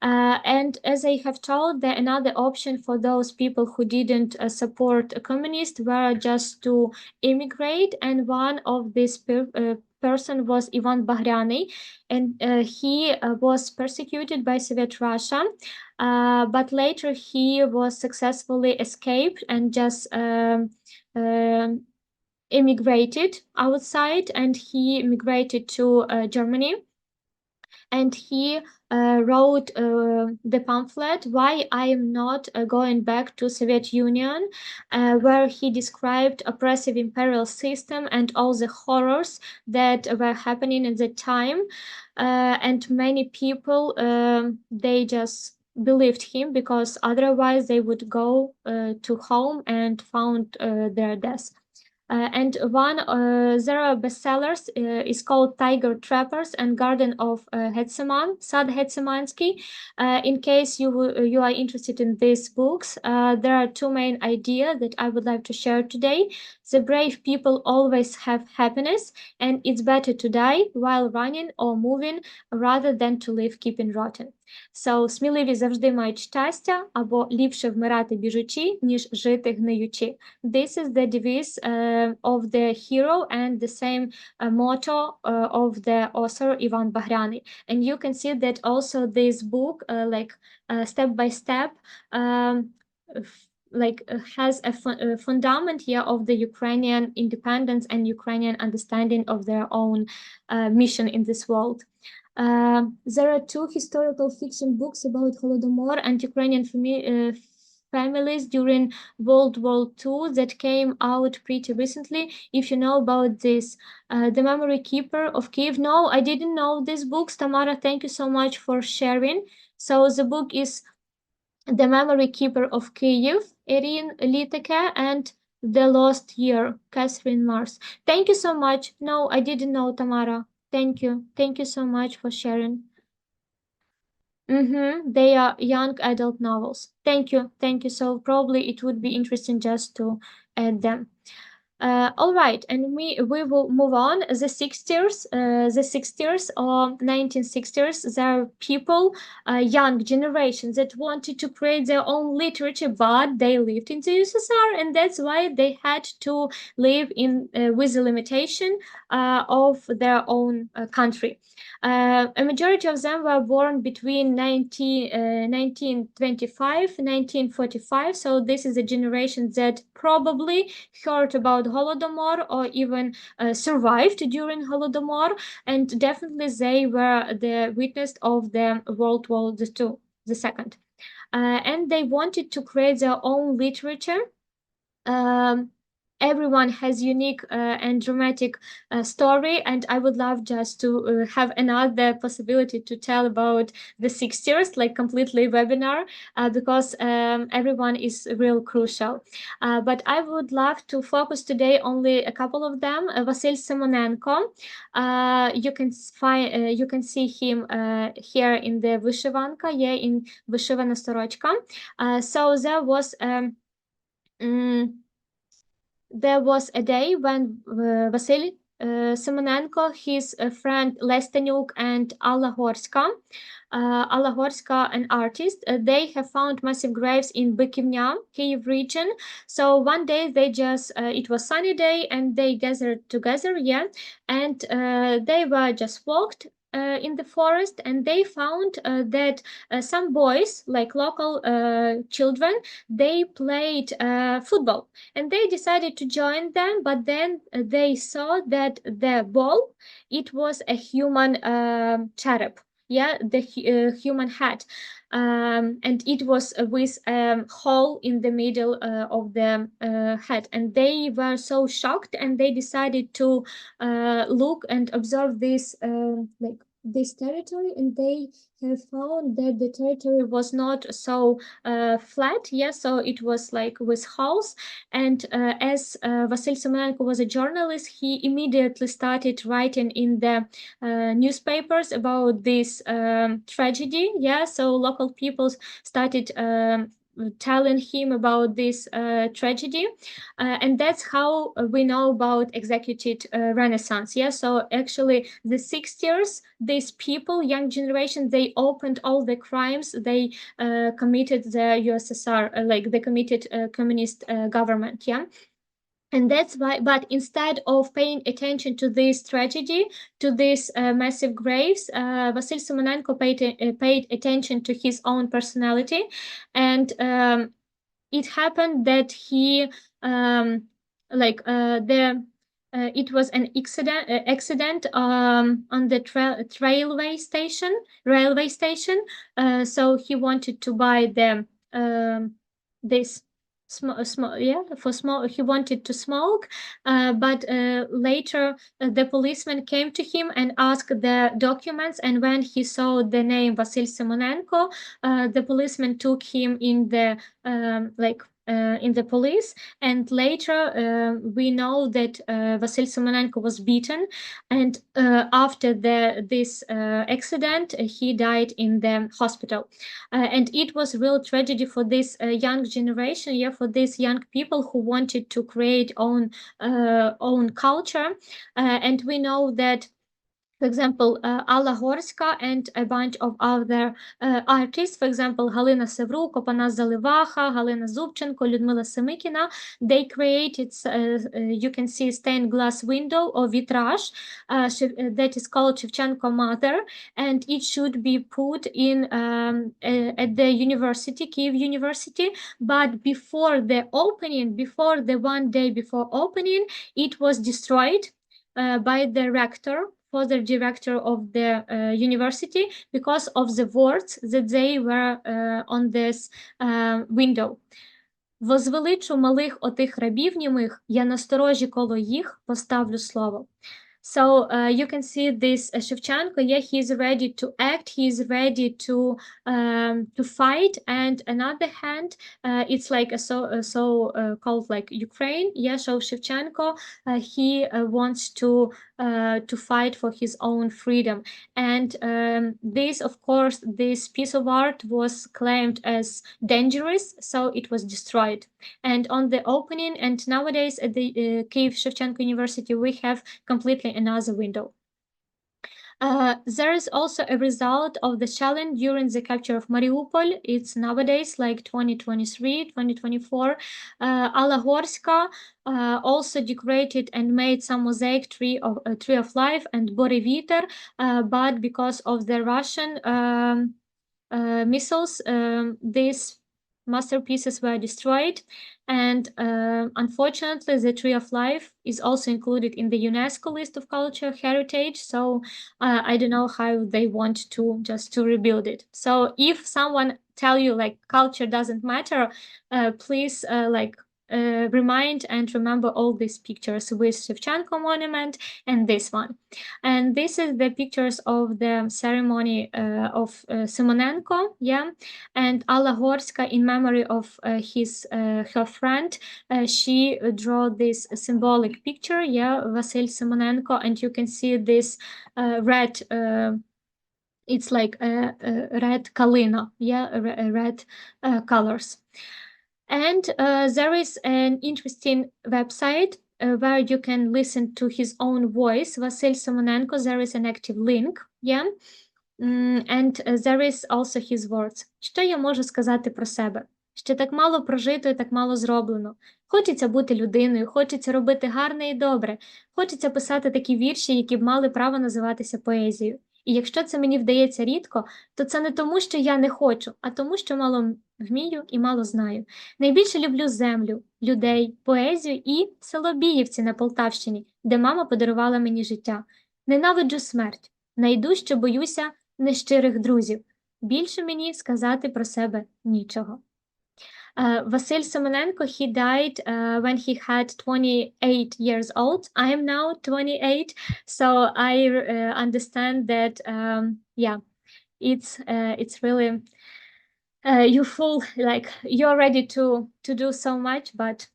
Speaker 1: And as I have told, the another option for those people who didn't support a communist were just to immigrate, and one of these person was Ivan Bagryany, and he was persecuted by Soviet Russia, but later he was successfully escaped and just immigrated outside, and he immigrated to Germany. And he wrote the pamphlet "Why I Am Not Going Back to Soviet Union," where he described oppressive imperial system and all the horrors that were happening at the time. And many people, they just believed him, because otherwise they would go to home and found their death. And one their bestsellers is called Tiger Trappers and Garden of Hetseman, Sad Hetsemanski. In case you are interested in these books, there are two main ideas that I would like to share today. The brave people always have happiness, and it's better to die while running or moving rather than to live keeping rotten. So, сміливі завжди мають щастя, або ліпше вмирати біжучи, ніж жити гниючи. This is the device of the hero and the same motto of the author Ivan Baghrani. And you can see that also this book, step by step, has a fundament here of the Ukrainian independence and Ukrainian understanding of their own mission in this world. There are two historical fiction books about Holodomor and Ukrainian families during World War II that came out pretty recently. If you know about this, The Memory Keeper of Kiev. No, I didn't know these books. Tamara, thank you so much for sharing. So the book is The Memory Keeper of Kiev, Erin Liteke, and The Lost Year, Catherine Mars. Thank you so much. No, I didn't know, Tamara. Thank you. Thank you so much for sharing. They are young adult novels. Thank you. Thank you. So probably it would be interesting just to add them. All right, and we will move on. The 60s or 1960s, there are people, young generation that wanted to create their own literature, but they lived in the USSR, and that's why they had to live in with the limitation of their own country. A majority of them were born between 1925 1945, so this is a generation that probably heard about Holodomor or even survived during Holodomor, and definitely they were the witness of the World War II, the second. And they wanted to create their own literature. Everyone has unique and dramatic story, and I would love just to have another possibility to tell about the 60s, like completely webinar, because everyone is real crucial. But I would love to focus today only a couple of them. Vasyl Simonenko, you can see him here in the Вишиванка, in Вишивана Сорочка. So there was a day when Vasyl Simonenko, his friend Lestanyuk, and Alla Horska, an artist, they have found massive graves in Bykivnya, Kyiv region. So one day they just, it was sunny day, and they gathered together, and they were just walked in the forest, and they found that some boys, like local children, they played football, and they decided to join them, but then they saw that the ball, it was a human cherub, the human head, and it was with a hole in the middle of the head, and they were so shocked, and they decided to look and observe this this territory, and they have found that the territory was not so flat, so it was like with holes. And as Vasyl Simonenko was a journalist, he immediately started writing in the newspapers about this tragedy, so local people started telling him about this tragedy, and that's how we know about executed Renaissance. So actually the 60s, these people, young generation, they opened all the crimes they committed the USSR, like they committed communist government. And that's why, but instead of paying attention to this tragedy, to these massive graves, Vasyl Simonenko paid attention to his own personality. And it happened that he, it was an accident on the railway station. So he wanted to buy the this he wanted to smoke, but later the policeman came to him and asked the documents, and when he saw the name Vasil Simonenko, the policeman took him in the in the police, and later we know that Vasil Simonenko was beaten, and after this accident he died in the hospital. And it was a real tragedy for this young generation, for these young people who wanted to create own culture. And we know that, for example, Alla Горська and a bunch of other artists, for example, Галина Севрук, Опанас Заливаха, Галина Зубченко, Людмила Семикіна, they created, you can see, stained glass window or vitrage that is called Shevchenko Mother, and it should be put in at the university, Kyiv University, but before the opening, before the one day before opening, it was destroyed by the rector, further director of the university, because of the words that they were on this window. Возвеличу малих отих рабів німих, я насторожі коло їх поставлю слово. So you can see this Shevchenko, he is ready to act, he is ready to fight, and another hand, it's like called like Ukraine. So Shevchenko, he wants to fight for his own freedom, and this, of course, this piece of art was claimed as dangerous, so it was destroyed. And on the opening, and nowadays at the Kyiv Shevchenko University, we have completely another window. There is also a result of the challenge during the capture of Mariupol. It's nowadays like 2023, 2024. Alla Горська also decorated and made some mosaic tree of life and Bore Viter, but because of the Russian missiles, these masterpieces were destroyed, and unfortunately the Tree of Life is also included in the UNESCO list of cultural heritage, so I don't know how they want to just to rebuild it. So if someone tell you like culture doesn't matter, please remind and remember all these pictures with Shevchenko monument and this one. And this is the pictures of the ceremony of Simonenko, and Alla Горська, in memory of her friend, she drew this symbolic picture, Vasil Simonenko, and you can see this red, it's like red kalina, red colors. And there is an interesting website where you can listen to his own voice, Vasil Simonenko. There is an active link, and there is also his words. Що я можу сказати про себе? Ще так мало прожито і так мало зроблено. Хочеться бути людиною, хочеться робити гарне і добре, хочеться писати такі вірші, які б мали право називатися поезією. І якщо це мені вдається рідко, то це не тому, що я не хочу, а тому, що мало вмію і мало знаю. Найбільше люблю землю, людей, поезію і село Біївці на Полтавщині, де мама подарувала мені життя. Ненавиджу смерть, найдужче боюся нещирих друзів. Більше мені сказати про себе нічого. Vasil Simonenko, he died when he had 28 years old. I am now 28, so I understand that, it's really, you feel like you're ready to do so much, but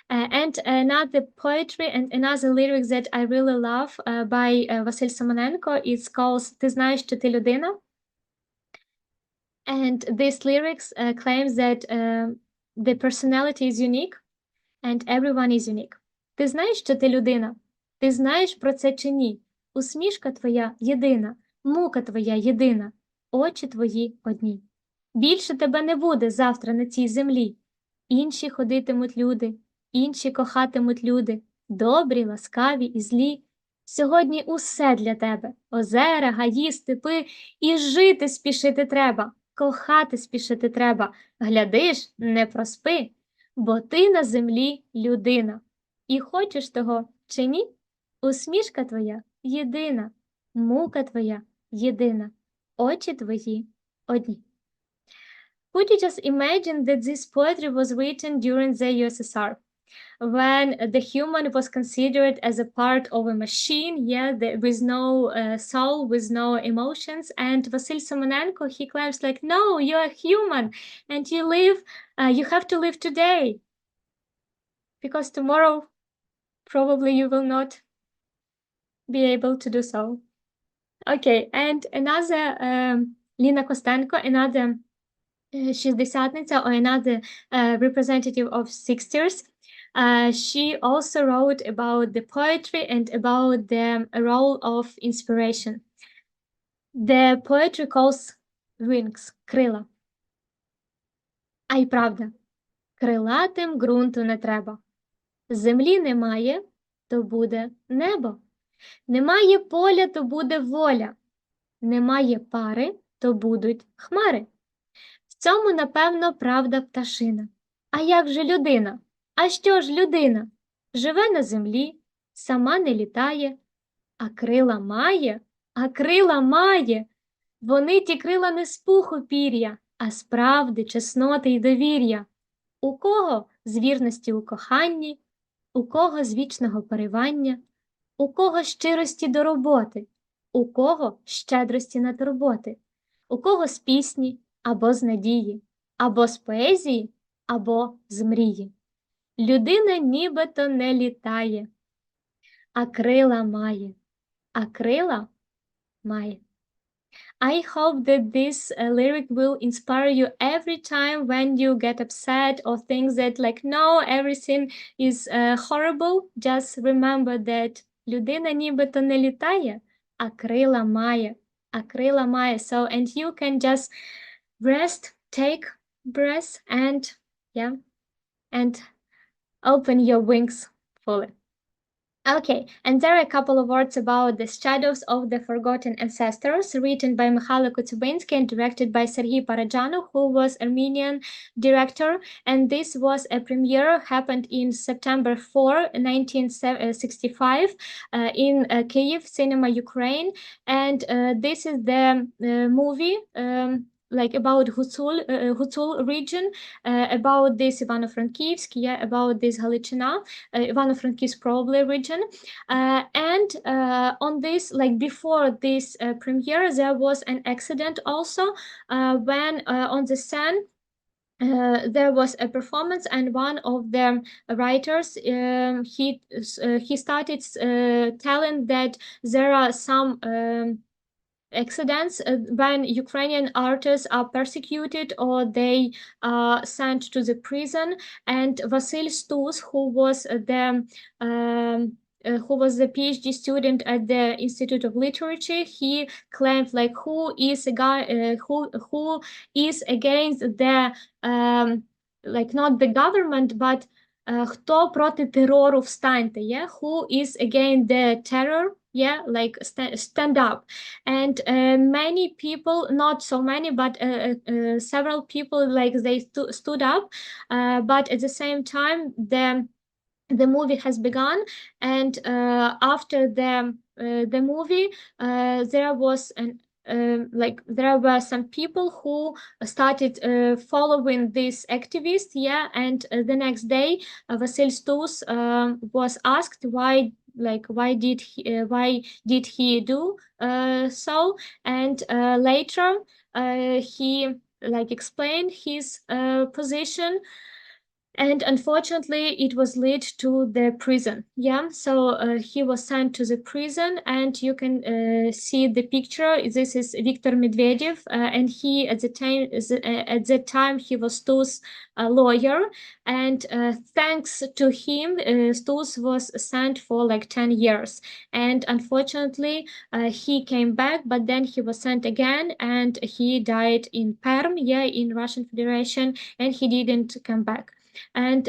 Speaker 1: and another poetry and another lyrics that I really love by Vasil Simonenko is called «Ти знаєш, що ти людина?» And this lyrics claims that the personality is unique and everyone is unique. Ти знаєш, що ти людина? Ти знаєш про це чи ні? Усмішка твоя єдина, мука твоя єдина, очі твої одні. Більше тебе не буде завтра на цій землі. Інші ходитимуть люди, інші кохатимуть люди, добрі, ласкаві і злі. Сьогодні усе для тебе – озера, гаї, степи, і жити спішити треба. Кохати спішити треба, глядиш, не проспи, бо ти на землі людина. І хочеш того чи ні? Усмішка твоя єдина, мука твоя єдина, очі твої одні. Could you just imagine that this poetry was written during the USSR, when the human was considered as a part of a machine, with no soul, with no emotions. And Vasil Simonenko, he claims like, no, you are human, and you have to live today, because tomorrow probably you will not be able to do so. Okay, and another Lina Kostenko, another Шестидесятница, or another representative of 60s. She also wrote about the poetry and about the role of inspiration. The poetry calls wings, крила. А й правда, крилатим ґрунту не треба. Землі немає, то буде небо. Немає поля, то буде воля. Немає пари, то будуть хмари. В цьому, напевно, правда пташина. А як же людина? А що ж людина? Живе на землі, сама не літає, а крила має, а крила має. Вони ті крила не з пуху пір'я, а з правди, чесноти й довір'я. У кого з вірності у коханні, у кого з вічного поривання, у кого щирості до роботи, у кого щедрості на турботи, у кого з пісні або з надії, або з поезії, або з мрії. Людина нібито не літає, а крила має, а крила має. I hope that this lyric will inspire you every time when you get upset or think that like, no, everything is horrible. Just remember that людина нібито не літає, а крила має, а крила має. So, and you can just rest, take breath, and open your wings fully. Okay, and there are a couple of words about the shadows of the forgotten ancestors, written by Mikhailo Kotyabinski and directed by Serhiy Parajanov, who was Armenian director. And this was a premiere, happened in September 4, 1965, in Kyiv Cinema, Ukraine. And this is the movie like about Hutul region, about this Ivano-Frankivsk, about this Galiciana, Ivano-Frankivsk probably region. And on this, like before this premiere, there was an accident also when on the Seine, there was a performance, and one of the writers he started telling that there are some accidents when Ukrainian artists are persecuted or they are sent to the prison. And Vasil Stus, who was the PhD student at the Institute of Literature, he claimed like, who is a guy who is against the like not the government, but хто проти терору встаньте, who is against the terror, like stand up. And many people, not so many, but several people, like they stood up, but at the same time the movie has begun, and after the movie there was an like there were some people who started following this activist, and the next day Vasil Stus was asked why did he do so, and later he like explained his position. And unfortunately, it was led to the prison. So he was sent to the prison, and you can see the picture. This is Viktor Medvedev, and he at the time he was Stus' lawyer. And thanks to him, Stus was sent for like 10 years. And unfortunately, he came back, but then he was sent again, and he died in Perm, in Russian Federation, and he didn't come back. And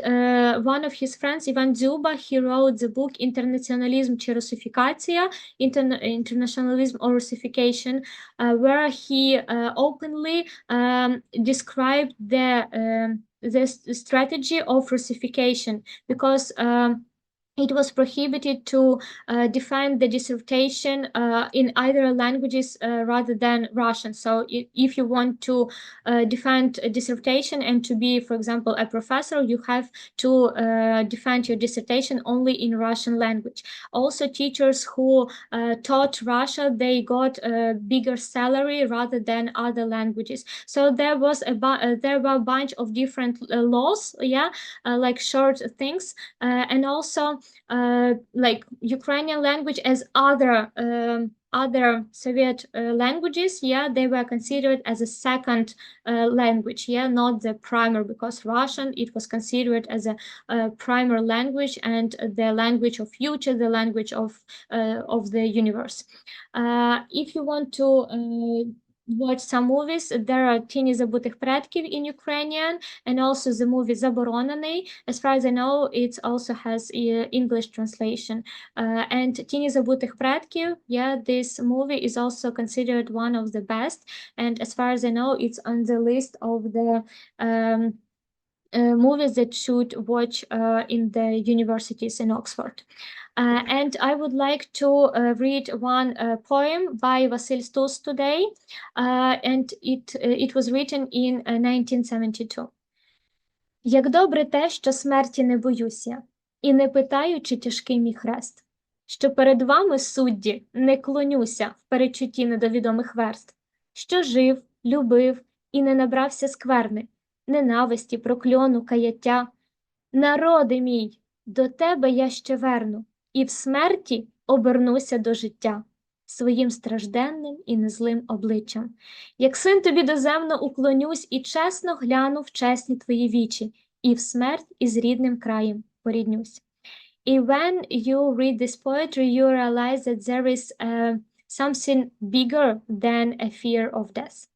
Speaker 1: one of his friends, Ivan Дзюба, he wrote the book Internationalism чи Russificatia, Internationalism or Russification, where he openly described the strategy of Russification, because it was prohibited to defend the dissertation in either languages rather than Russian. So if you want to defend a dissertation and to be, for example, a professor, you have to defend your dissertation only in Russian language. Also, teachers who taught Russia, they got a bigger salary rather than other languages. So there was there were a bunch of different laws, like short things, and also like Ukrainian language as other Soviet languages, they were considered as a second language, not the primary, because Russian, it was considered as a primary language and the language of future, the language of the universe. If you want to watch some movies, there are Тіні забутих предків in Ukrainian, and also the movie Заборонений. As far as I know, it also has English translation. And Тіні забутих предків, this movie is also considered one of the best. And as far as I know, it's on the list of the movies that should watch in the universities in Oxford. And I would like to read one poem by Vasil Stus today, and it was written in 1972. Як добре те, що смерті не боюся, і не питаю, чи тяжкий мій хрест, що перед вами, судді, не клонюся в перечутті недовідомих верст, що жив, любив і не набрався скверни, ненависті, прокльону, каяття. Народи мій, до тебе я ще верну, і в смерті обернуся до життя своїм стражденним і незлим обличчям. Як син тобі доземно уклонюсь і чесно гляну в чесні твої вічі, і в смерть із рідним краєм поріднюсь. І when you read this poetry, you realize that there is something bigger than a fear of death.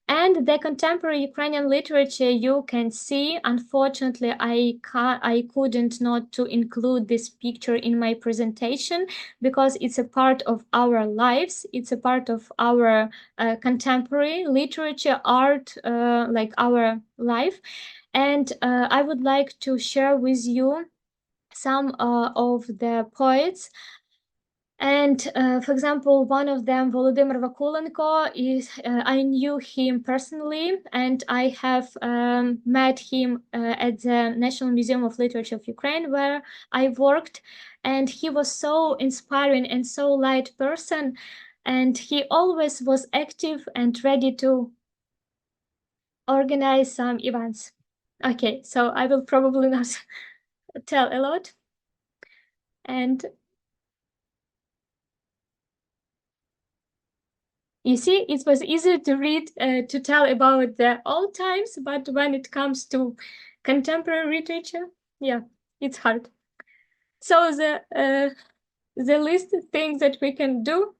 Speaker 1: And the contemporary Ukrainian literature, you can see, unfortunately, I couldn't not to include this picture in my presentation because it's a part of our lives. It's a part of our contemporary literature, art, like our life. And I would like to share with you some of the poets. And for example, one of them, Volodymyr Vakulenko, is I knew him personally, and I have met him at the National Museum of Literature of Ukraine, where I worked, and he was so inspiring and so light person, and he always was active and ready to organize some events. Okay, so I will probably not tell a lot, and you see, it was easier to read, to tell about the old times, but when it comes to contemporary literature, it's hard. So the least thing that we can do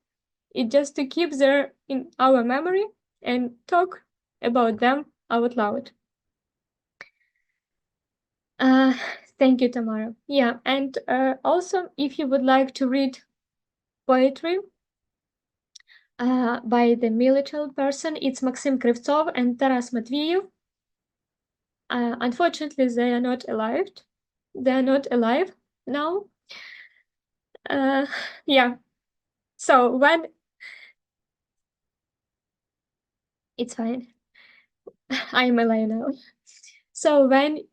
Speaker 1: is just to keep them in our memory and talk about them out loud. Thank you, Tamara. And also, if you would like to read poetry, by the military person, it's Maxim Krivtsov and Taras Matveyev. Unfortunately, they are not alive. They are not alive now. So when it's fine, I'm alive now. So when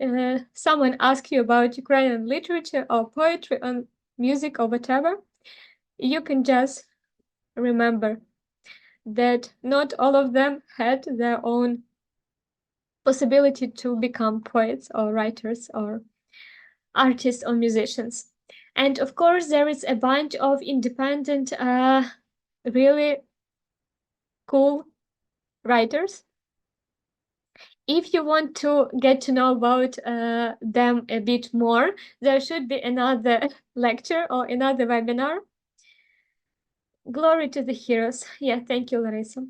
Speaker 1: someone asks you about Ukrainian literature or poetry or music or whatever, you can just remember that not all of them had their own possibility to become poets or writers or artists or musicians. And of course, there is a bunch of independent, really cool writers. If you want to get to know about them a bit more, there should be another lecture or another webinar. Glory to the heroes. Thank you, Larissa.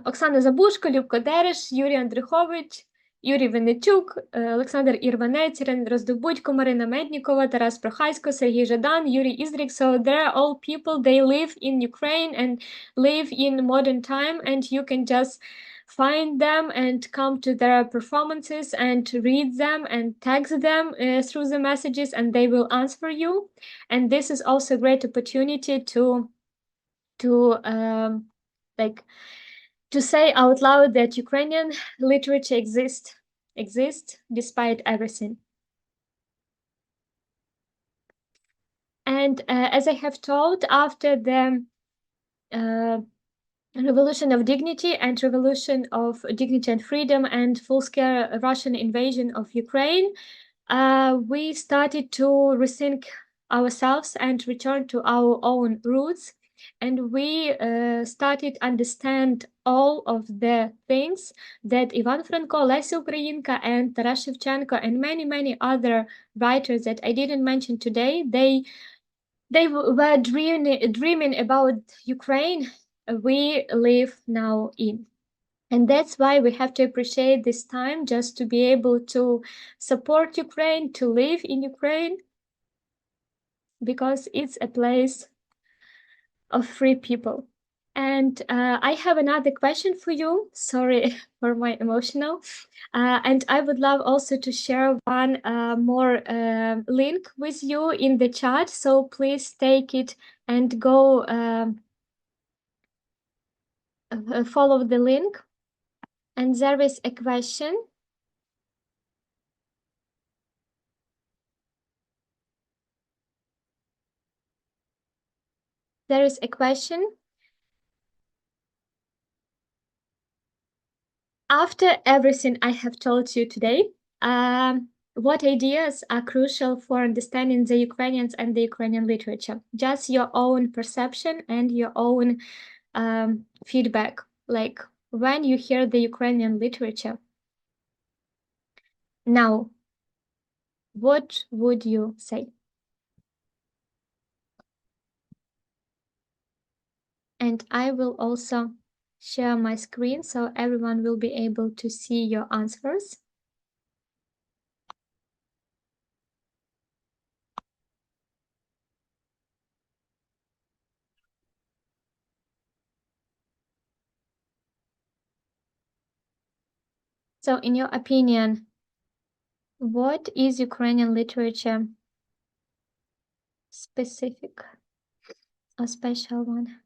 Speaker 1: Оксана Забушко, Любко Дереш, Юрій Андрухович, Юрій Винничук, Олександр Ірванець, Ірина Роздобудько, Марина Меднікова, Тарас Прохасько, Сергій Жадан, Юрій Іздрік. So they're all people, they live in Ukraine and live in modern time, and you can just find them and come to their performances and read them and text them through the messages, and they will answer you. And this is also a great opportunity to like to say out loud that Ukrainian literature exists despite everything. And as I have told, after the Revolution of Dignity and Revolution of Dignity and Freedom and full-scale Russian invasion of Ukraine, we started to rethink ourselves and return to our own roots. And we started understand all of the things that Ivan Franko, Lesya Ukrayinka, and Taras Shevchenko, and many other writers that I didn't mention today, they were dreaming about Ukraine we live now in. And that's why we have to appreciate this time just to be able to support Ukraine, to live in Ukraine, because it's a place of free people. And I have another question for you. Sorry for my emotional. And I would love also to share one more link with you in the chat. So please take it and go follow the link. And there is a question. There is a question. After everything I have told you today, what ideas are crucial for understanding the Ukrainians and the Ukrainian literature? Just your own perception and your own feedback. Like when you hear the Ukrainian literature, now, what would you say? And I will also share my screen so everyone will be able to see your answers. So in your opinion, what is Ukrainian literature specific or special one?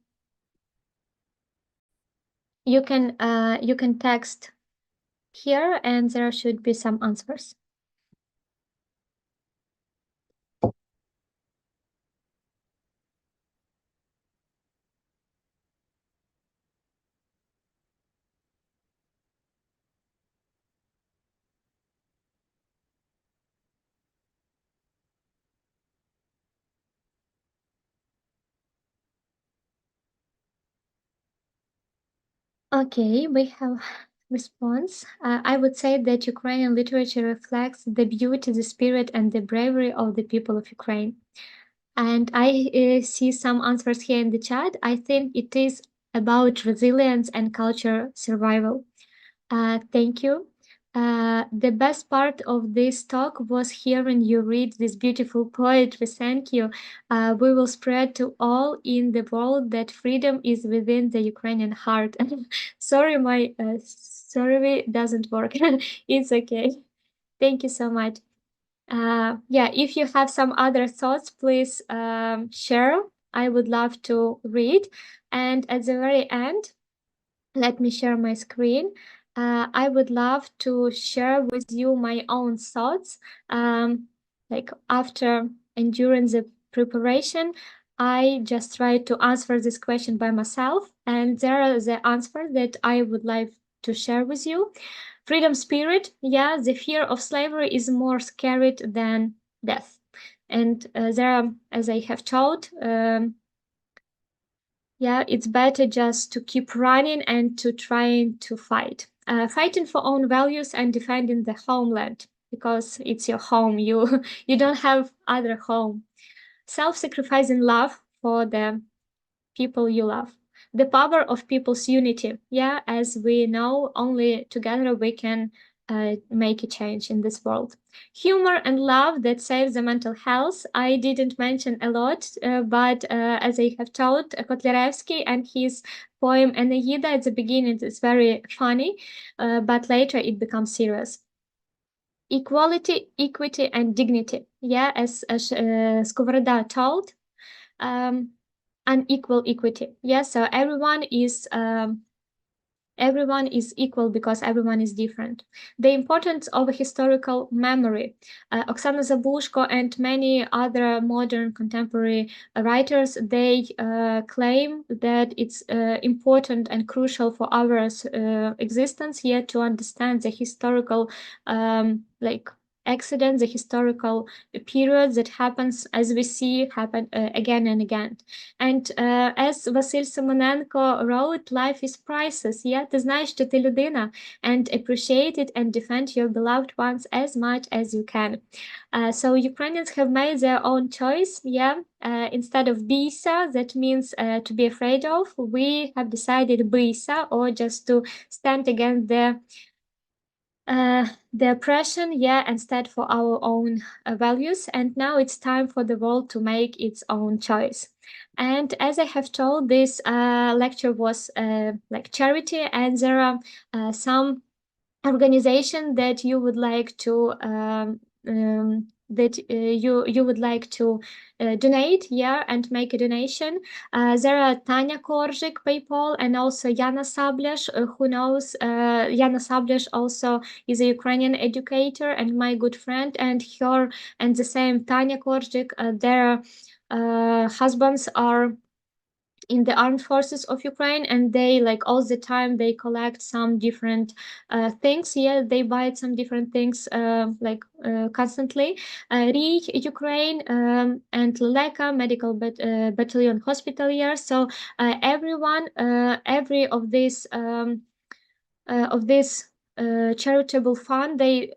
Speaker 1: You can text here and there should be some answers. Okay, we have response. I would say that Ukrainian literature reflects the beauty, the spirit, and the bravery of the people of Ukraine. And I see some answers here in the chat. I think it is about resilience and culture survival. Thank you. The best part of this talk was hearing you read this beautiful poetry. Thank you. We will spread to all in the world that freedom is within the Ukrainian heart. Sorry, my survey doesn't work. It's okay. Thank you so much. Yeah, if you have some other thoughts, please share. I would love to read. And at the very end, let me share my screen. I would love to share with you my own thoughts. Like after and during the preparation, I just tried to answer this question by myself, and there are the answers that I would like to share with you. Freedom spirit, yeah, the fear of slavery is more scary than death. And there are, as I have told, yeah, it's better just to keep running and to trying to fight. Fighting for own values and defending the homeland, because it's your home. You don't have other home. Self-sacrificing love for the people you love. The power of people's unity. Yeah, as we know, only together we can make a change in this world. Humor and love that saves the mental health. I didn't mention a lot, but as I have told, Kotlяревский and his poem Aeneida at the beginning is very funny, but later it becomes serious. Equality, equity, and dignity. Yeah, as Skovoroda told, unequal equity. Yeah, so everyone is equal because everyone is different. The importance of a historical memory. Oksana Zabushko and many other modern contemporary writers, they claim that it's important and crucial for our existence here to understand the historical accidents, the historical periods that happens, as we see, happen again and again. And as Vasil Simonenko wrote, life is priceless. Yeah, ти знаєш, що ти людина, and appreciate it and defend your beloved ones as much as you can. So Ukrainians have made their own choice. Yeah, instead of bisa, that means to be afraid of, we have decided bisa, or just to stand against the oppression, yeah, and stand for our own values. And now it's time for the world to make its own choice. And as I have told, this lecture was like charity, and there are some organization that you would like to you would like to donate, yeah, and make a donation. There are Tanya Korzik, PayPal, and also Yana Sablesh, who knows. Yana Sablesh also is a Ukrainian educator and my good friend, and her and the same Tanya Korzik, their husbands are in the armed forces of Ukraine, and they like all the time they collect some different things. Yeah, they buy some different things constantly. Ri, Ukraine, and Leleka Medical Battalion Hospitalier. So everyone, every of this charitable fund, they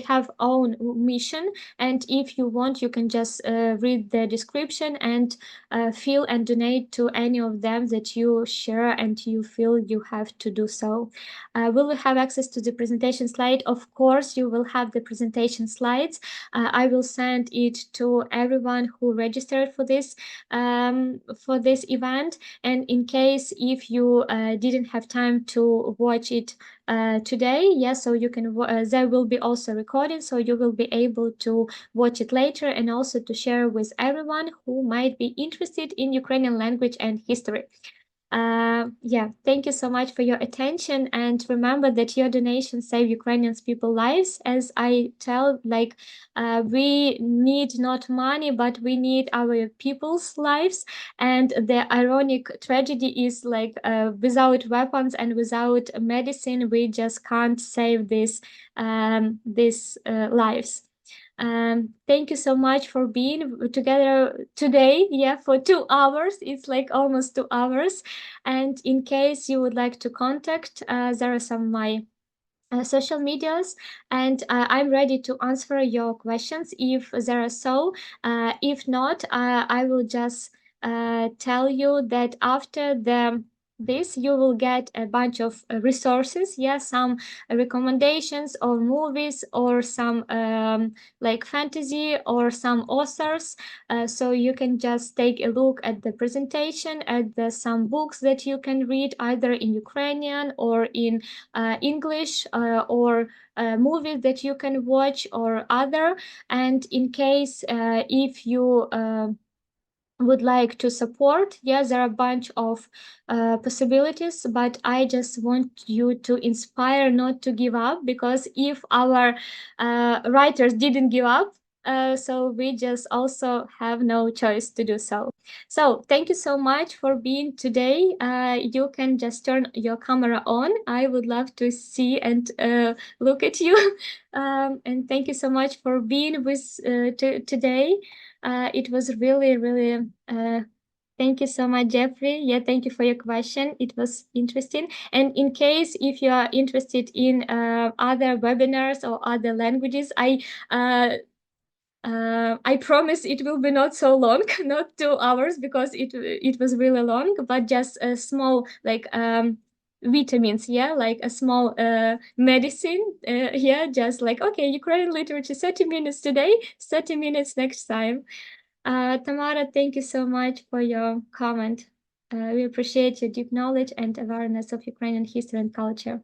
Speaker 1: have own mission, and if you want you can just read the description and feel and donate to any of them that you share and you feel you have to do so. Will you have access to the presentation slide? Of course you will have the presentation slides. I will send it to everyone who registered for this event, and in case if you didn't have time to watch it today, yes, so you can there will be also recording, so you will be able to watch it later and also to share with everyone who might be interested in Ukrainian language and history. Yeah, thank you so much for your attention, and remember that your donations save Ukrainian people's lives. As I tell, like we need not money, but we need our people's lives. And the ironic tragedy is like without weapons and without medicine, we just can't save these lives. Thank you so much for being together today. Yeah, for 2 hours. It's like almost 2 hours. And in case you would like to contact, there are some my social medias, and I'm ready to answer your questions if there are so. If not, I will just tell you that after this you will get a bunch of resources, yeah, some recommendations or movies or some like fantasy or some authors, so you can just take a look at the presentation, at some books that you can read either in Ukrainian or in English, or movies that you can watch or other. And in case if you would like to support, yes, there are a bunch of possibilities, but I just want you to inspire not to give up, because if our writers didn't give up, so we just also have no choice to do so. So thank you so much for being today. You can just turn your camera on. I would love to see and look at you. And thank you so much for being with today. It was really, really, thank you so much, Jeffrey. Yeah, thank you for your question. It was interesting. And in case if you are interested in other webinars or other languages, I promise it will be not so long, not 2 hours, because it was really long, but just a small like vitamins, yeah, like a small medicine, yeah, just like, okay, Ukrainian literature, 30 minutes today, 30 minutes next time. Tamara, thank you so much for your comment. We appreciate your deep knowledge and awareness of Ukrainian history and culture.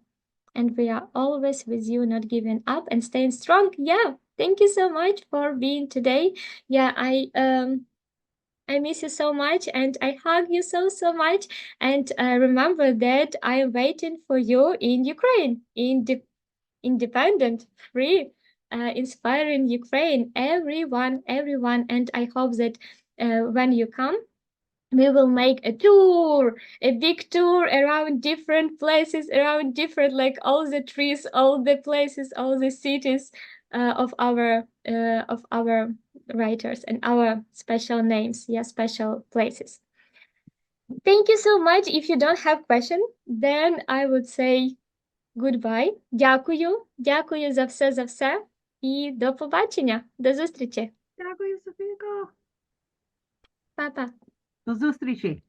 Speaker 1: And we are always with you, not giving up and staying strong. Yeah, thank you so much for being today. Yeah, I miss you so much and I hug you so much. And remember that I am waiting for you in Ukraine, in the independent, free, inspiring Ukraine. Everyone. And I hope that when you come, we will make a tour, a big tour around different places, around different, like all the trees, all the places, all the cities of our writers and our special names, yeah, special places. Thank you so much. If you don't have question, then I would say goodbye. Дякую. Дякую за все. І до побачення. До зустрічі.
Speaker 2: Дякую, Софійко.
Speaker 1: Па-па.
Speaker 2: До зустрічі.